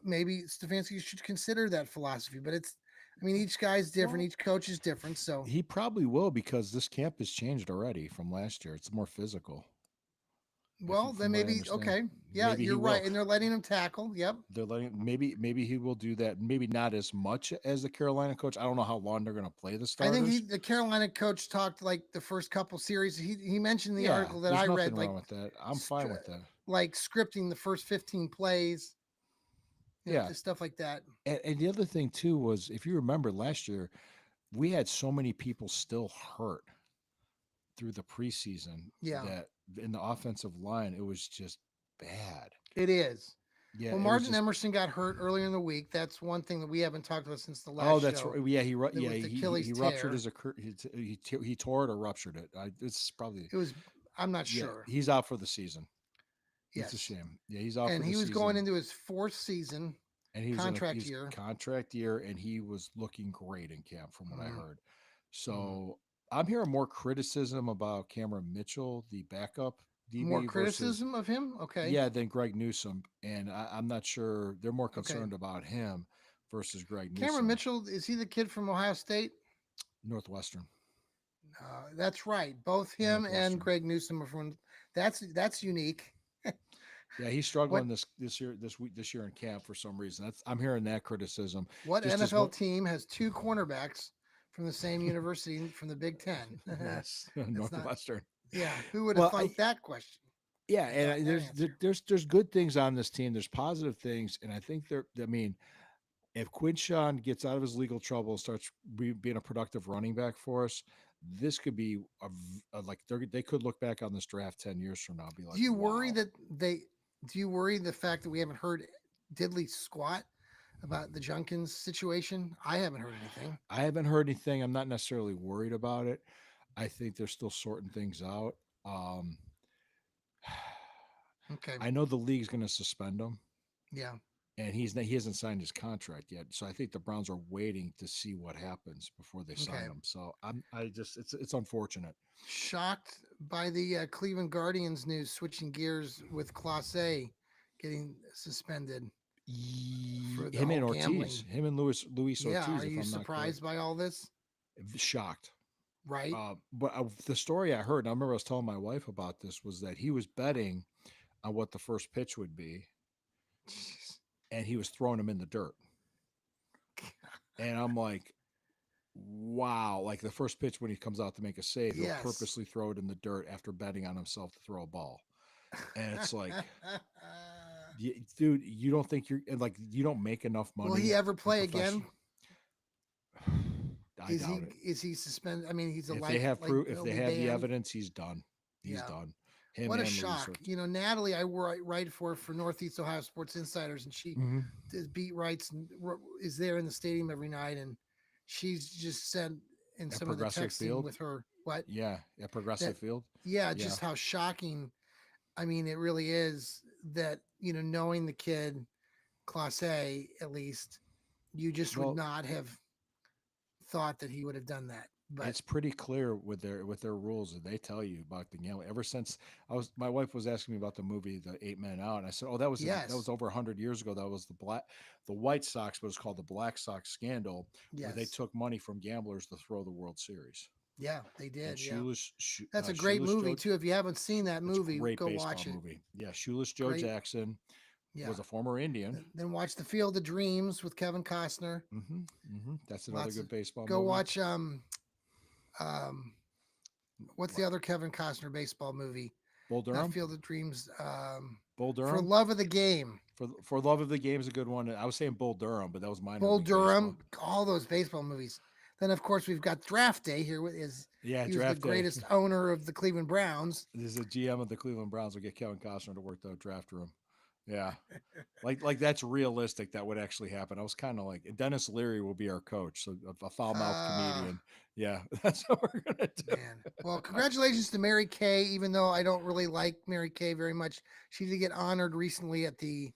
maybe Stefanski should consider that philosophy. But I mean, each guy's different,
Well,
each coach is different. So,
he probably will because this camp has changed already from last year. It's more physical. I
well,
think
then
from what I
maybe
understand.
okay, yeah,
Maybe he
you're
will.
right, and they're letting him tackle. Yep.
They're letting maybe he will do that. Maybe not as much as the Carolina coach. I don't know how long they're going to play the
I think
starters.
the Carolina coach talked like the first couple series. He mentioned in the
Yeah,
article that
there's
I
nothing
read like
wrong with that. I'm fine
str-
with that.
like scripting the first 15 plays,
Yeah,
stuff like that.
and the other thing too was if you remember last year, we had so many people still hurt through the preseason
Yeah,
that in the offensive line it was just bad.
it is.
Yeah,
Well,
it was
Martin
just
Emerson got hurt earlier in the week. That's one thing that we haven't talked about since the
oh,
last
that's
show.
right. Yeah,
With the
he
Achilles
ruptured
tear.
his he tore it or ruptured it. It's probably
It was. I'm not
yeah,
sure.
he's out for the season. It's a
Yes,
shame. Yeah, he's out for
and
the
he was going
season,
into his fourth season
and he was in a
contract
he's
year.
contract year, and he was looking great in camp from what I
Mm,
heard.
mm.
So I'm hearing more criticism about Cameron Mitchell, the backup
More
DB, versus
criticism of him. Okay.
yeah, than Greg Newsom, and I'm not sure they're more
Okay.
concerned about him versus Greg
Cameron
Newsom,
Mitchell, is he the kid from Ohio State?
Northwestern,
That's right. Both him and
Northwestern.
Greg Newsom are from. That's unique.
Yeah, he's
What
struggling this year in camp for some reason. I'm hearing that criticism.
what
Just as
NFL
what
team has two cornerbacks from the same university from the Big Ten?
yes,
It's not.
Northwestern.
Yeah, who would have
Well,
thought that question?
yeah,
I thought
and
that answer.
there's good things on this team. There's positive things, and I think I mean, if Quinshawn gets out of his legal trouble and starts being a productive running back for us, this could be like they could look back on this draft 10 years from now and be
Do
like,
you worry
wow.
that they? Do you worry the fact that we haven't heard diddly squat about the Junkins situation? I haven't heard anything.
I haven't heard anything. I'm not necessarily worried about it. I think they're still sorting things out. Um,
Okay.
I know the league's going to suspend him,
Yeah.
and he hasn't signed his contract yet. So I think the Browns are waiting to see what happens before they sign
Okay.
him. So I just it's unfortunate.
Shocked by the Cleveland Guardians news, switching gears with Clase getting suspended for the
Him and
whole
Ortiz,
gambling.
him and Luis
Yeah,
Ortiz,
are
if
you
I'm not correct.
surprised by all this?
Shocked.
Right?
But the story I heard, and I remember I was telling my wife about this, was that he was betting on what the first pitch would be, and he was throwing him in the dirt. And I'm like, wow. Like the first pitch when he comes out to make a save, he'll
Yes.
purposely throw it in the dirt after betting on himself to throw a ball. And it's like, dude, you don't think like, you don't make enough money.
Will he ever play again?
I doubt it.
Is he suspended? I mean, he's a
If
life.
they have
like,
proof, if
he'll
they
be
have the
banned.
evidence, he's done. He's done. Him
What a
and Luis
shock.
Ortiz.
You know, Natalie, I write for Northeast Ohio Sports Insiders, and she does beat writes and is there in the stadium every night. And she's just said in
At
some of the
Progressive
texting
Field?
with her, what?
Yeah, at Progressive Field.
Yeah, just how shocking. I mean, it really is that, you know, knowing the kid, Class A, at least, you just would not have thought that he would have done that. But
it's pretty clear with their rules that they tell you about the gambling. Ever since my wife was asking me about the movie The Eight Men Out, and I said, "Oh, that was over 100 years ago. That was the White Sox, but it's called the Black Sox scandal, where they took money from gamblers to throw the World Series."
Yeah, they did.
And
yeah, that's a great movie too. If you haven't seen that movie,
great
go
baseball
watch it.
Movie. Yeah, Shoeless Joe Jackson was a former Indian.
Then watch The Field of Dreams with Kevin Costner.
That's another good baseball
go
movie.
Go watch what's the other Kevin Costner baseball movie?
Bull Durham.
Not Field of Dreams.
Bull Durham.
For Love of the Game.
For Love of the Game is a good one. I was saying Bull Durham, but that was mine.
Bull Durham. Baseball. All those baseball movies. Then of course we've got Draft Day here. He's the greatest owner of the Cleveland Browns.
This is the GM of the Cleveland Browns. Will get Kevin Costner to work the draft room. Yeah, like that's realistic. That would actually happen. I was kind of like, Dennis Leary will be our coach, so a foul mouthed comedian. Yeah, that's what we're gonna do.
Man. Well, congratulations to Mary Kay. Even though I don't really like Mary Kay very much, she did get honored recently at the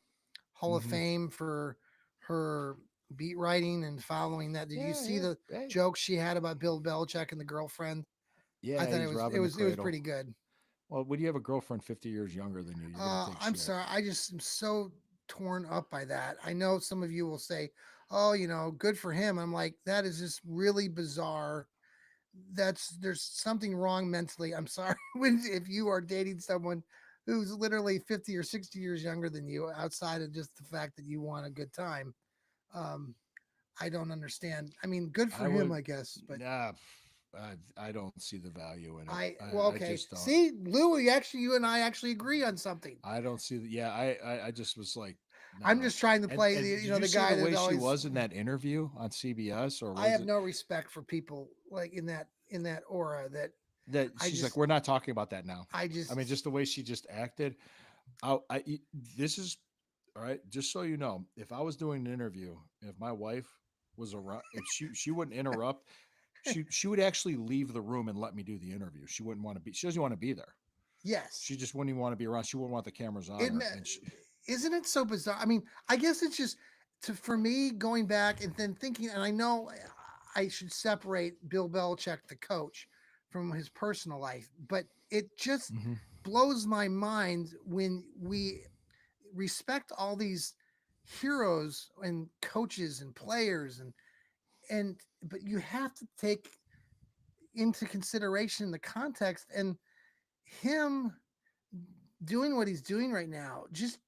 Hall of Fame for her beat writing and following that. Did you see the jokes she had about Bill Belichick and the girlfriend?
Yeah,
I thought it was pretty good.
Well, when you have a girlfriend 50 years younger than you,
I'm sorry. I just am so torn up by that. I know some of you will say, "Oh, you know, good for him." I'm like, that is just really bizarre. There's something wrong mentally. I'm sorry if you are dating someone who's literally 50 or 60 years younger than you, outside of just the fact that you want a good time. I don't understand. I mean, good for him, I guess. But
I don't see the value in it.
Okay. I just don't. See, Lou, you and I actually agree on something.
I don't see that. Yeah, I just was like,
no. I'm just trying to play the guy
the way she was in that interview on CBS. Or
I have no respect for people like in that aura that
she's like, we're not talking about that now. I mean, just the way she just acted. This is all right. Just so you know, if I was doing an interview, if my wife was around, if she wouldn't interrupt. She would actually leave the room and let me do the interview. She wouldn't want to be. She doesn't want to be there.
Yes.
She just wouldn't even want to be around. She wouldn't want the cameras on her.
Isn't it so bizarre? I mean, I guess it's just for me going back and then thinking, and I know I should separate Bill Belichick, the coach, from his personal life, but it just blows my mind when we respect all these heroes and coaches and players but you have to take into consideration the context, and him doing what he's doing right now just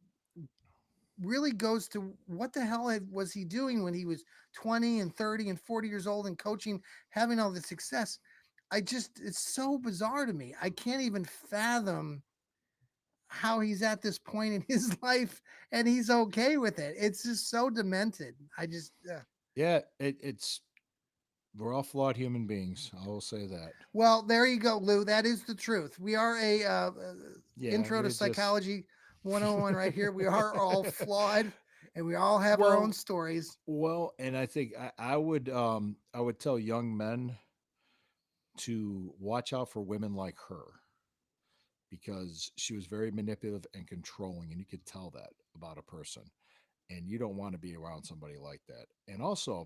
really goes to what the hell was he doing when he was 20 and 30 and 40 years old and coaching, having all this success. It's so bizarre to me. I can't even fathom how he's at this point in his life and he's okay with it. It's just so demented.
Yeah, we're all flawed human beings. I will say that.
Well, there you go, Lou. That is the truth. We are a intro to psychology 101 right here. We are all flawed and we all have our own stories.
Well, and I think I would tell young men to watch out for women like her, because she was very manipulative and controlling, and you could tell that about a person. And you don't want to be around somebody like that. And also,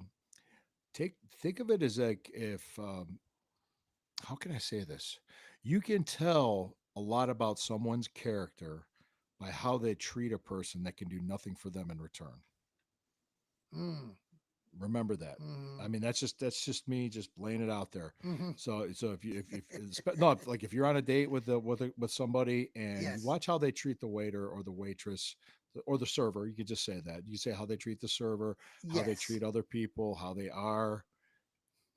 think of it as like if how can I say this? You can tell a lot about someone's character by how they treat a person that can do nothing for them in return.
Mm,
Remember that. I
mm,
mean, that's just me just laying it out there.
hmm.
So no, like if you're on a date with somebody and you
Yes.
watch how they treat the waiter or the waitress or the server, you could just say that. You say how they treat the server, how they
Yes.
treat other people, how they are,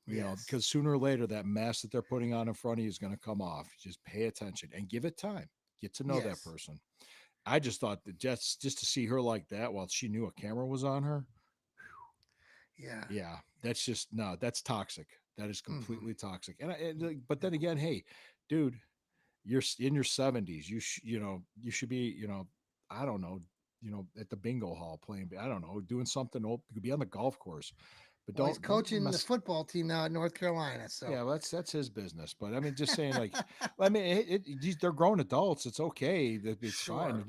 Yes.
because sooner or later that mask that they're putting on in front of you is going to come off. Just pay attention and give it time. Get to know that
Yes.
person. I just thought that just to see her like that while she knew a camera was on her,
Yeah.
yeah, that's just no, that's toxic. That is
Hmm.
completely toxic. But then again, hey, dude, you're in your 70s. You should be, I don't know, at the bingo hall playing. I don't know, doing something. You could be on the golf course, but
Well, he's
don't
coaching the
mess.
football team now at North Carolina. So,
Yeah, well, that's his business. But I mean, just saying, like, I mean, they're grown adults. It's okay. It's fine.
sure.
There's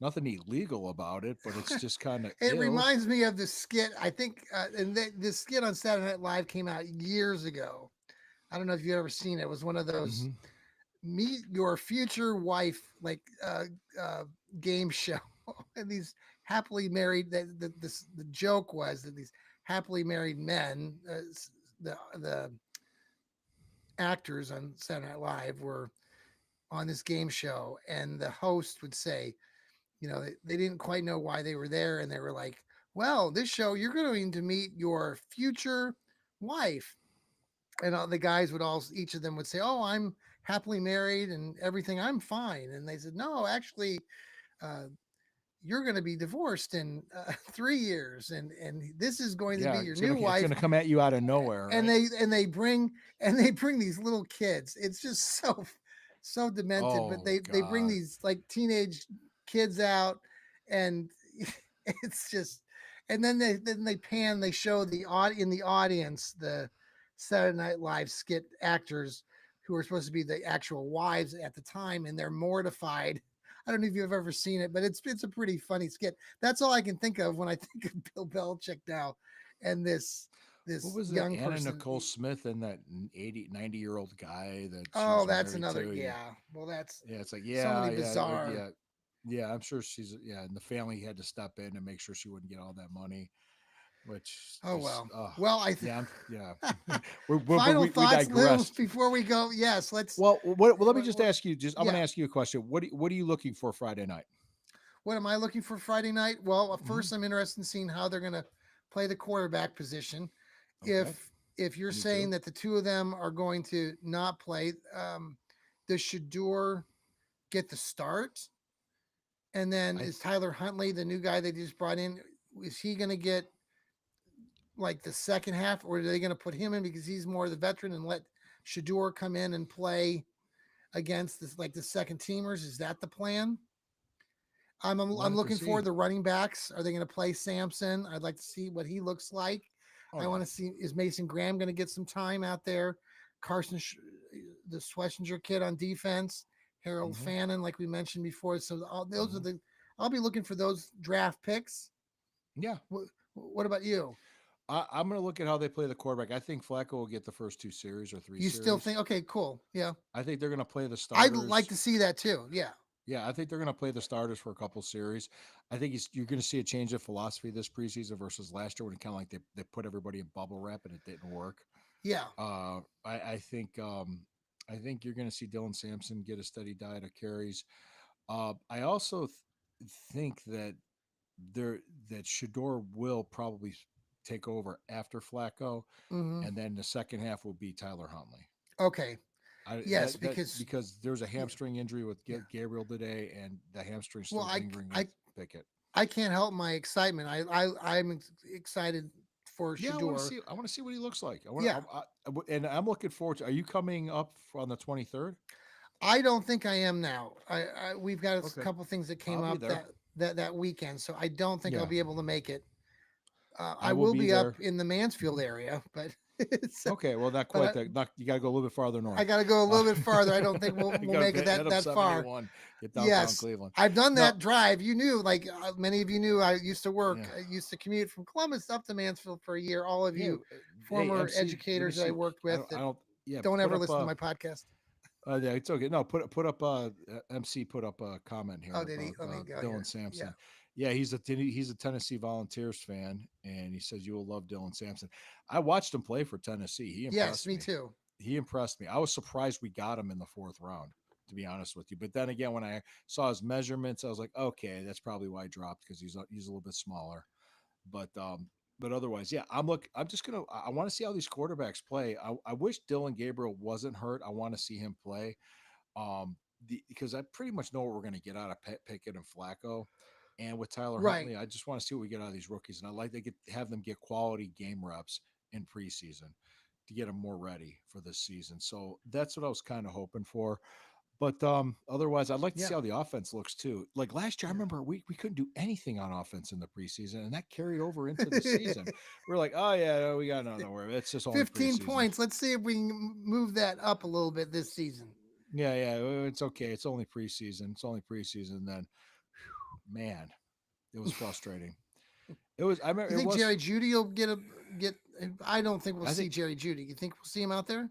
nothing illegal about it. But it's just kind of
It
ill.
reminds me of the skit. I think, this skit on Saturday Night Live came out years ago. I don't know if you've ever seen it. It was one of those
Hmm.
meet your future wife uh, game show, and these happily married. The joke was that these happily married men, the actors on Saturday Night Live were on this game show, and the host would say, they didn't quite know why they were there, and they were like, "Well, this show you're going to meet your future wife," and all the guys would all each of them would say, "Oh, I'm happily married and everything. I'm fine." And they said, "No, actually, uh, you're going to be divorced in 3 years, and this is going to be
Yeah,
your
it's
new
it's
wife."
gonna come at you out of nowhere,
And
right?
they bring these little kids. It's just so demented, but
Oh
they bring
God.
these like teenage kids out, and it's just, and then they pan, they show in the audience the Saturday Night Live skit actors who are supposed to be the actual wives at the time, and they're mortified. I don't know if you've ever seen it, but it's a pretty funny skit. That's all I can think of when I think of Bill Belichick now, and
What
this
was that?
young
Anna
person.
Nicole Smith and that 80, 90-year-old guy that she
Oh,
was
that's
married
another.
to.
Yeah. Well, that's
Yeah, it's like,
so many
yeah.
bizarre.
Yeah, I'm sure and the family had to step in and make sure she wouldn't get all that money, which
Oh
just,
well. Well,
yeah.
final
We
thoughts, Lou,
digressed.
before we go. Yes, let's.
Well, let me
What,
just
what,
ask you, I'm going to
yeah.
ask you a question. What are you looking for Friday night?
What am I looking for Friday night? Well,
Hmm.
first I'm interested in seeing how they're going to play the quarterback position.
Okay.
If you're
Me
saying
too.
that the two of them are going to not play, does Shador get the start? And then
I
is Tyler Huntley, the new guy they just brought in, is he going to get like the second half, or are they going to put him in because he's more the veteran and let Shador come in and play against this like the second teamers? Is that the plan?
We'll
I'm
have to
looking
see.
for the running backs. Are they going to play Sampson? I'd like to see what he looks like.
Oh
I
yeah.
want to see, is Mason Graham going to get some time out there? Carson, the Schlesinger kid on defense, Harold
Hmm.
Fannin, like we mentioned before. So those are
Hmm.
the. I'll be looking for those draft picks.
Yeah.
What about you?
I'm going to look at how they play the quarterback. I think Flacco will get the first 2 series or three
You still
series.
think, okay, cool. Yeah.
I think they're going to play the
I'd like
starters.
to see that too. Yeah.
Yeah, I think they're going to play the starters for a couple series. I think you're going to see a change of philosophy this preseason versus last year when it kind of like they put everybody in bubble wrap and it didn't work.
Yeah.
I think you're going to see Dylan Sampson get a steady diet of carries. I also think there that Shador will probably take over after Flacco,
Hmm.
and then the second half will be Tyler Huntley.
Okay.
I
Yes,
that
because
because there's a
yeah,
hamstring injury with
yeah.
Gabriel today, and the hamstring's
Well,
still lingering
I
with Pickett.
I can't help my excitement. I'm excited for
Yeah,
Shador.
I want to see what he looks like.
Yeah.
And I'm looking forward to. Are you coming up on the 23rd?
I don't think I am now. We've got a
Okay,
couple things that came
I'll be
up
there.
that weekend, so I don't think I'll
Yeah,
be able to make it. I
I will
will
be
be up
there.
in the Mansfield
Mhm.
area, but it's
Okay, well, not
but
quite that. Not You got to go a little bit farther
I
north.
got to go a
Uh,
little bit farther. I don't think
you
we'll
got
make
to
it that
head up
that far.
71, get downtown
Yes,
Cleveland.
I've done
No,
that drive. You knew, like many of you knew,
yeah,
I used to commute from Columbus up to Mansfield for a year. All of
yeah.
you
Hey,
former
MC, let me
educators that I
see.
worked with that
I don't. Yeah,
don't
put
ever
up.
listen to my podcast.
Yeah, it's okay. No, put up MC put up a comment
Oh,
here
did he?
about
Let me go
Dylan
here. Yeah.
Sampson. Yeah, he's a Tennessee Volunteers fan, and he says you will love Dylan Sampson. I watched him play for Tennessee. He
Yes,
impressed
me
me.
too.
He impressed me. I was surprised we got him in the fourth round, to be honest with you. But then again, when I saw his measurements, I was like, okay, that's probably why he dropped because he's a little bit smaller. But but otherwise, yeah, I'm just gonna. I want to see how these quarterbacks play. I wish Dylan Gabriel wasn't hurt. I want to see him play. Because I pretty much know what we're going to get out of Pickett and Flacco, and with Tyler
Right.
Huntley, I just want to see what we get out of these rookies, and I like to have them get quality game reps in preseason to get them more ready for this season. So that's what I was kind of hoping for. But otherwise, I'd like to
Yeah.
see how the offense looks too. Like last year, I
Yeah.
remember we couldn't do anything on offense in the preseason, and that carried over into the season. We're like, oh yeah, we got nothing to worry. It's just only
15
preseason.
points. Let's see if we can move that up a little bit this season.
Yeah, it's okay. It's only preseason. It's only preseason. Then, man, it was frustrating. It was. I remember
You
it
think
was.
Jerry Judy will get? I don't think we'll
I
see
think.
Jerry Judy. You think we'll see him out there?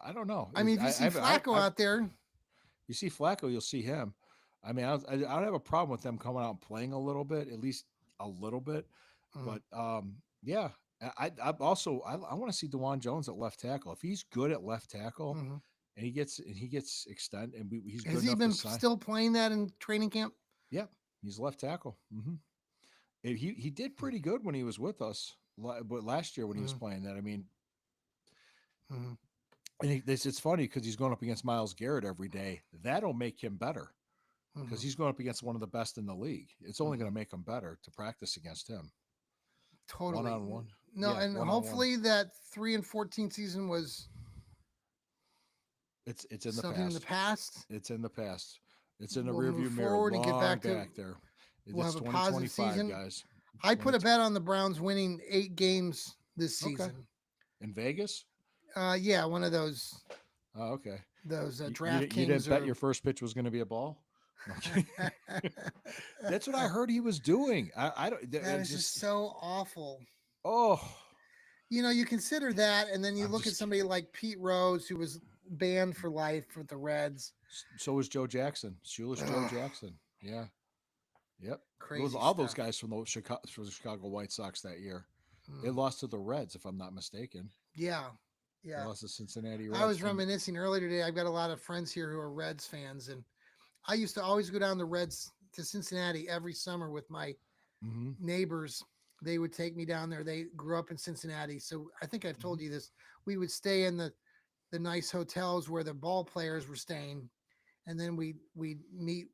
I don't know.
I mean, if you see Flacco out there,
you see Flacco, you'll see him. I mean, I don't have a problem with them coming out and playing a little bit, at least a little bit.
mm,
But yeah, I also I want to see Dewan Jones at left tackle. If he's good at left tackle,
mm-hmm.
and he gets extend, and he's good
Has he
enough to
been
sign.
still playing that in training camp?
Yep, he's left tackle. He did pretty good when he was with us, but last year when he was
Mm-hmm.
playing that, I mean,
Mm-hmm.
and it's funny because he's going up against Miles Garrett every day. That'll make him better because
Mm-hmm.
he's going up against one of the best in the league. It's only
Mm-hmm.
going to make him better to practice against him one
Totally.
on one.
No,
Yeah,
and
one on one.
hopefully that 3-14 season was
It's in the
something in the
past.
past.
It's in the past. It's in the
We'll move
rearview mirror,
forward and get
long
back to.
back there.
We'll
It's
have a positive
2025,
season.
guys.
I put
20,
a bet on the Browns winning 8 games this
okay.
season.
In Vegas?
Yeah, one of those
Oh, okay.
DraftKings.
You didn't bet your first pitch was going to be a ball? Okay. That's what I heard he was doing. I don't.
That is just so awful.
Oh,
You know, you consider that, and then you
I'm
look at
just
somebody like Pete Rose, who was banned for life with the Reds.
so was Joe Jackson. Shoeless Joe
Ugh,
Jackson. Yeah. Yep. Those
crazy
all those
stuff.
guys from the Chicago White Sox that year. They
Mm.
lost to the Reds, if I'm not mistaken.
Yeah,
They
yeah.
lost to Cincinnati
I
Reds.
was reminiscing earlier today. I've got a lot of friends here who are Reds fans, and I used to always go down the Reds to Cincinnati every summer with my
Mm-hmm.
neighbors. They would take me down there. They grew up in Cincinnati, so I think I've
Mm-hmm.
told you this. We would stay in the nice hotels where the ball players were staying, and then we meet,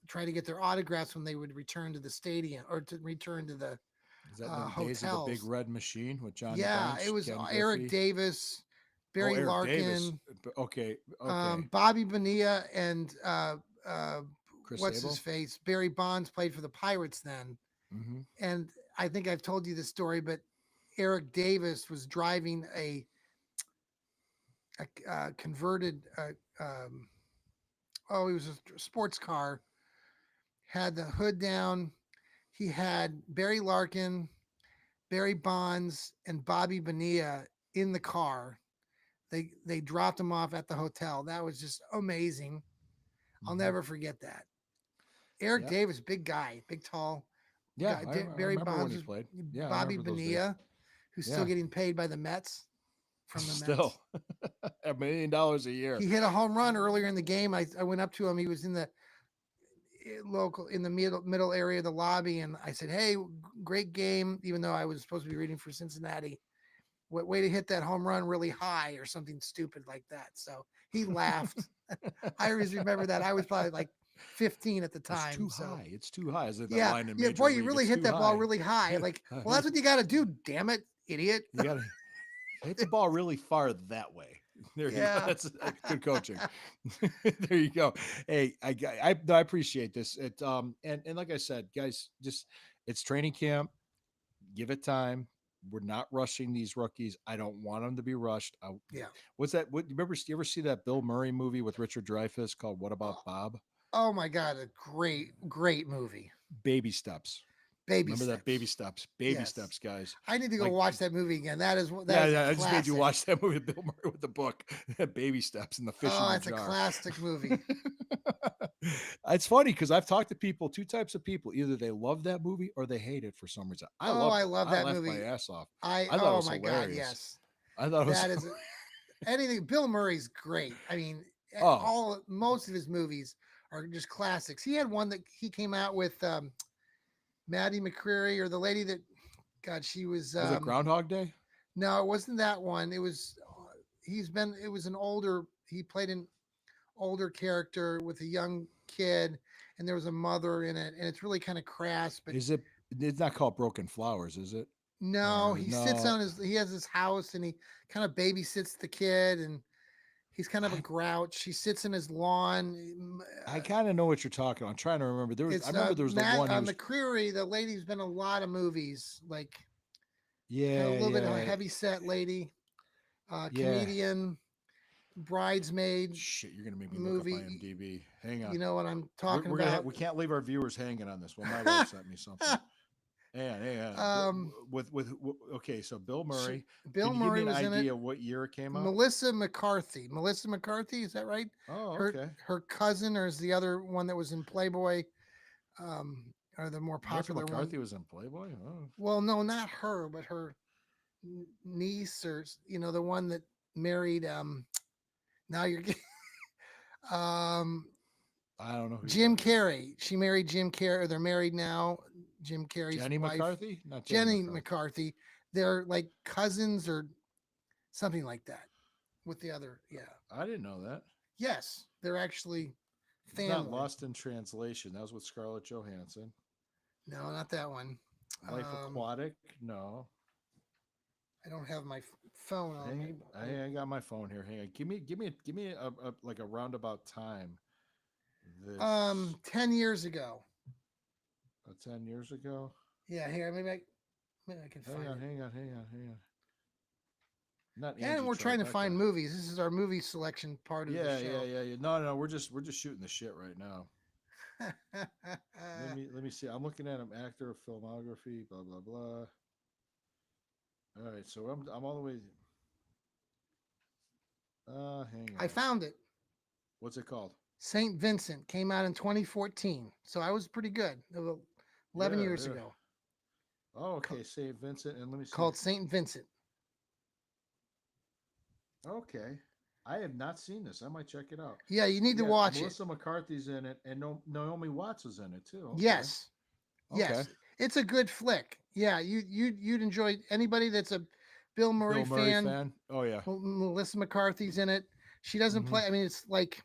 try to get their autographs when they would return to the stadium or to return to the
Is that the days of the Big
hotels.
Red Machine with Johnny
Yeah, it
Bench,
was
Ken
Eric
Griffey?
Davis,
Oh,
Barry
Eric Davis.
Larkin,
Okay, okay.
Bobby Bonilla, and
Chris
what's his
Sable.
face? Barry Bonds played for the Pirates then.
Mm-hmm.
And I think I've told you this story, but Eric Davis was driving a converted, he was a sports car, had the hood down. He had Barry Larkin, Barry Bonds, and Bobby Bonilla in the car. They dropped him off at the hotel. That was just amazing. I'll
Mm-hmm.
never forget that. Eric
Yeah,
Davis, big guy, big tall
yeah.
guy.
I
Barry
remember when
Bonds
he
was
played. Yeah, I
Bobby
remember those days.
Bonilla, who's still
Yeah,
getting paid by the Mets from the
still
Mets.
$1 million a year.
He hit a home run earlier in the game. I went up to him. He was in the in the middle area of the lobby, and I said, "Hey, great game!" Even though I was supposed to be rooting for Cincinnati, way to hit that home run really high or something stupid like that. So he laughed. I always remember that. I was probably like 15 at the
It's
time.
too
So
high. It's too high. Is it that
yeah,
line in
yeah,
Major
boy, you
League?
really
It's
hit
too
that ball
high.
really high. Like, well, that's what you got to do. Damn it, idiot.
You got to hit the ball really far that way. There you go.
Yeah.
That's good coaching. There you go. Hey, I appreciate this. And like I said, guys, just it's training camp. Give it time. We're not rushing these rookies. I don't want them to be rushed.
Yeah.
What's that? You ever see that Bill Murray movie with Richard Dreyfuss called What About
Oh,
Bob?
oh my God, a great movie.
Baby steps.
Baby
Remember that
Steps.
baby
Yes.
steps, guys.
I need to go
Like,
watch that movie again. That
yeah,
is a
yeah. I just made you
classic.
watch that movie with Bill Murray with the book, Baby Steps, and the fish in
Oh,
the
it's a
jar.
classic movie.
It's funny because I've talked to people, two types of people. Either they love that movie or they hate it for some reason. I
Oh,
loved
I
it.
love
I
that
laughed my
movie.
ass off.
I
I thought it
oh
was
my god,
hilarious.
yes.
I thought it was
That is anything. Bill Murray's great. I mean,
oh,
all most of his movies are just classics. He had one that he came out with Maddie McCreary, or the lady that God, she was
was it Groundhog Day?
no, it wasn't that one. It was it was an older, he played an older character with a young kid, and there was a mother in it, and it's really kind of crass, but
Is it? It's not called Broken Flowers, is it?
no,
Or
he sits
no?
on his, he has his house, and he kind of babysits the kid, and he's kind of a
I
grouch. He sits in his lawn.
I kind of know what you're talking about. I'm trying to remember. There was. I
It's
remember there was the one he was.
McCreary, the lady's been in a lot of movies, like kind of a
Yeah,
little bit of a
yeah,
heavy set lady,
yeah.
comedian, bridesmaid
Shit, you're gonna make me look up
movie.
IMDb. Hang on.
You know what I'm talking
We're gonna
about?
we can't leave our viewers hanging on this one. My wife sent me something. Hang on.
um,
Okay, so Bill
she,
Murray.
Bill
Can you give me
Murray
an
was in it.
idea of what year it came out?
Melissa McCarthy. Melissa McCarthy, is that right?
Oh,
Her
okay.
her cousin, or is the other one that was in Playboy, um, or the more
Melissa
popular one?
McCarthy was in Playboy. Oh.
Well, no, not her, but her niece, or the one that married. Now you're um
I don't know who you're
Jim
talking about.
Carrey. She married Jim Carrey. Or they're married now. Jim Carrey's
Jenny
wife,
McCarthy? Not Jenny
Jenny
McCarthy.
McCarthy. They're like cousins or something like that. With the other, yeah,
I didn't know that.
yes, they're actually
It's not
family.
Lost in Translation. That was with Scarlett Johansson.
No, not that one.
Life
Um,
Aquatic? No.
I don't have my phone on me.
I got my phone here. Hang on. Give me a like a roundabout time. This
10 years ago.
10 years ago.
Yeah, here, maybe I can find it.
Hang on. Not
And
Angie
we're trying to find
Tribeca.
movies. This is our movie selection part of the show.
Yeah. No. We're just shooting the shit right now. Let me see. I'm looking at him. Actor, filmography, blah blah blah. All right, so I'm all the way. Hang
I
on.
found it.
What's it called?
St. Vincent came out in 2014. So I was pretty good. 11
Yeah,
years
yeah.
ago.
Oh, okay. St. Vincent, and let me see.
Called St. Vincent.
Okay, I have not seen this. I might check it out.
Yeah, you need to
Yeah,
watch it.
Melissa McCarthy's in it, and Naomi Watts is in it too. Okay.
Yes.
Okay.
Yes. It's a good flick. Yeah, you'd enjoy. Anybody that's a Bill Murray,
Bill Murray
fan.
fan. Oh yeah.
Melissa McCarthy's in it. She doesn't
Hmm.
play. I mean, it's like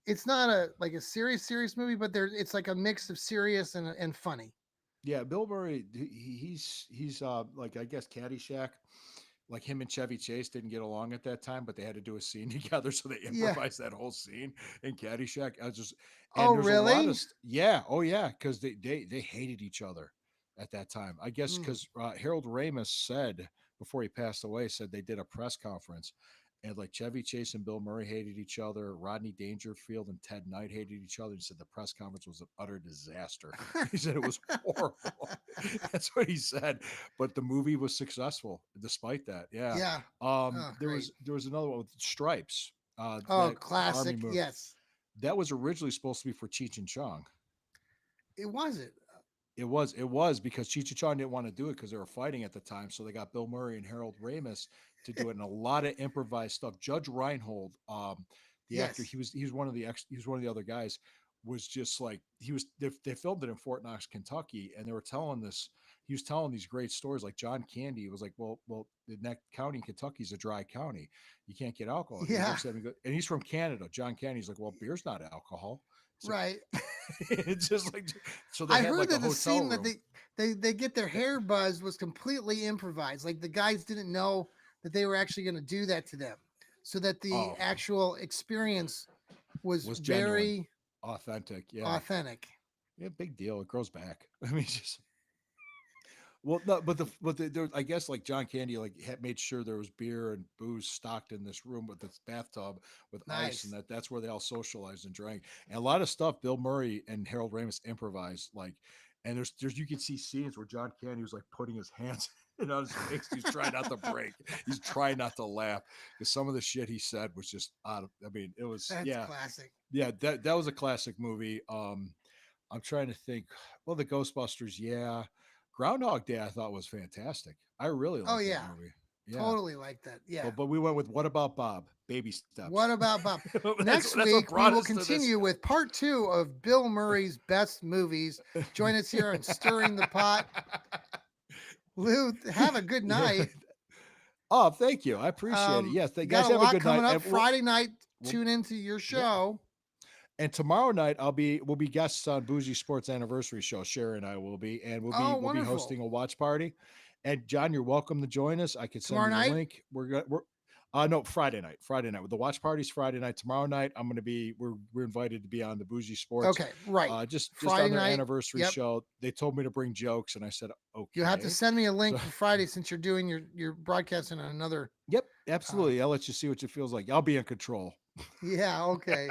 it's not a serious movie, but it's like a mix of serious and funny.
Yeah, Bill Murray. He's like I guess Caddyshack. Like him and Chevy Chase didn't get along at that time, but they had to do a scene together, so they
Yeah.
improvised that whole scene in Caddyshack. I was just, and
Oh,
there's a lot
really?
of, yeah, oh yeah, because they hated each other at that time. I guess
Mm.
because Harold Ramis said before he passed away, said they did a press conference, and like Chevy Chase and Bill Murray hated each other. Rodney Dangerfield and Ted Knight hated each other. He said the press conference was an utter disaster. He said it was horrible. That's what he said. But the movie was successful despite that. Yeah.
Yeah. Oh, great.
There was another one with Stripes.
Oh,
That army
classic.
movie
Yes.
that was originally supposed to be for Cheech and Chong.
It wasn't.
It was because Cheech and Chong didn't want to do it because they were fighting at the time. So they got Bill Murray and Harold Ramis to do it, and a lot of improvised stuff. Judge Reinhold, the actor,
Yes.
he was one of he was one of the other guys. Was just like they filmed it in Fort Knox, Kentucky, and they were telling this. He was telling these great stories. Like John Candy was like, well, the next county in Kentucky is a dry county. You can't get alcohol. He
Yeah.
looks at me, and he's from Canada. John Candy's like, well, beer's not alcohol. It's like,
Right.
it's just like so they
I
had
heard
like a
that the
hotel
scene that
room.
they get their hair buzzed was completely improvised. Like the guys didn't know that they were actually going to do that to them, so that the
Oh.
actual experience was
genuine,
very
authentic. Yeah,
authentic.
yeah, big deal. It grows back. I mean, it's just well, no, there, I guess like John Candy like made sure there was beer and booze stocked in this room with this bathtub with ice, and
Nice.
that's where they all socialized and drank. And a lot of stuff Bill Murray and Harold Ramis improvised. Like And there's you can see scenes where John Candy was like putting his hands on his face. He's trying not to break. He's trying not to laugh because some of the shit he said was just out of. I mean, it was
That's classic.
yeah. That was a classic movie. I'm trying to think. Well, the Ghostbusters, yeah. Groundhog Day, I thought was fantastic. I really liked that movie. Yeah.
Totally like that. Yeah.
But we went with What About Bob? Baby Steps.
What About Bob? Next week, we will continue with part 2 of Bill Murray's best movies. Join us here on Stirring the Pot. Lou, have a good night.
Yeah. Oh, thank you. I appreciate it. Yes, guys, have a good
coming
night.
Up Friday night, tune into your show.
And tomorrow night, we'll be guests on Bougie Sports Anniversary Show. Sherry and I will be, and we'll be hosting a watch party. And John, you're welcome to join us. I could send you the link. No, Friday night. With the watch parties Friday night. Tomorrow night, we're invited to be on the Bougie Sports.
Okay, right.
Just Friday on their anniversary show. They told me to bring jokes, and I said, okay.
You have to send me a link for Friday since you're doing your broadcasting on another.
Yep, absolutely. I'll let you see what it feels like. I'll be in control.
Yeah, okay.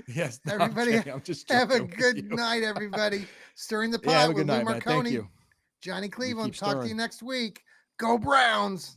Yes,
everybody, I'm just have a good night, everybody. Stirring the Pot with Lou Marconi.
Thank you.
Johnny Cleveland. Talk to you next week. Go Browns.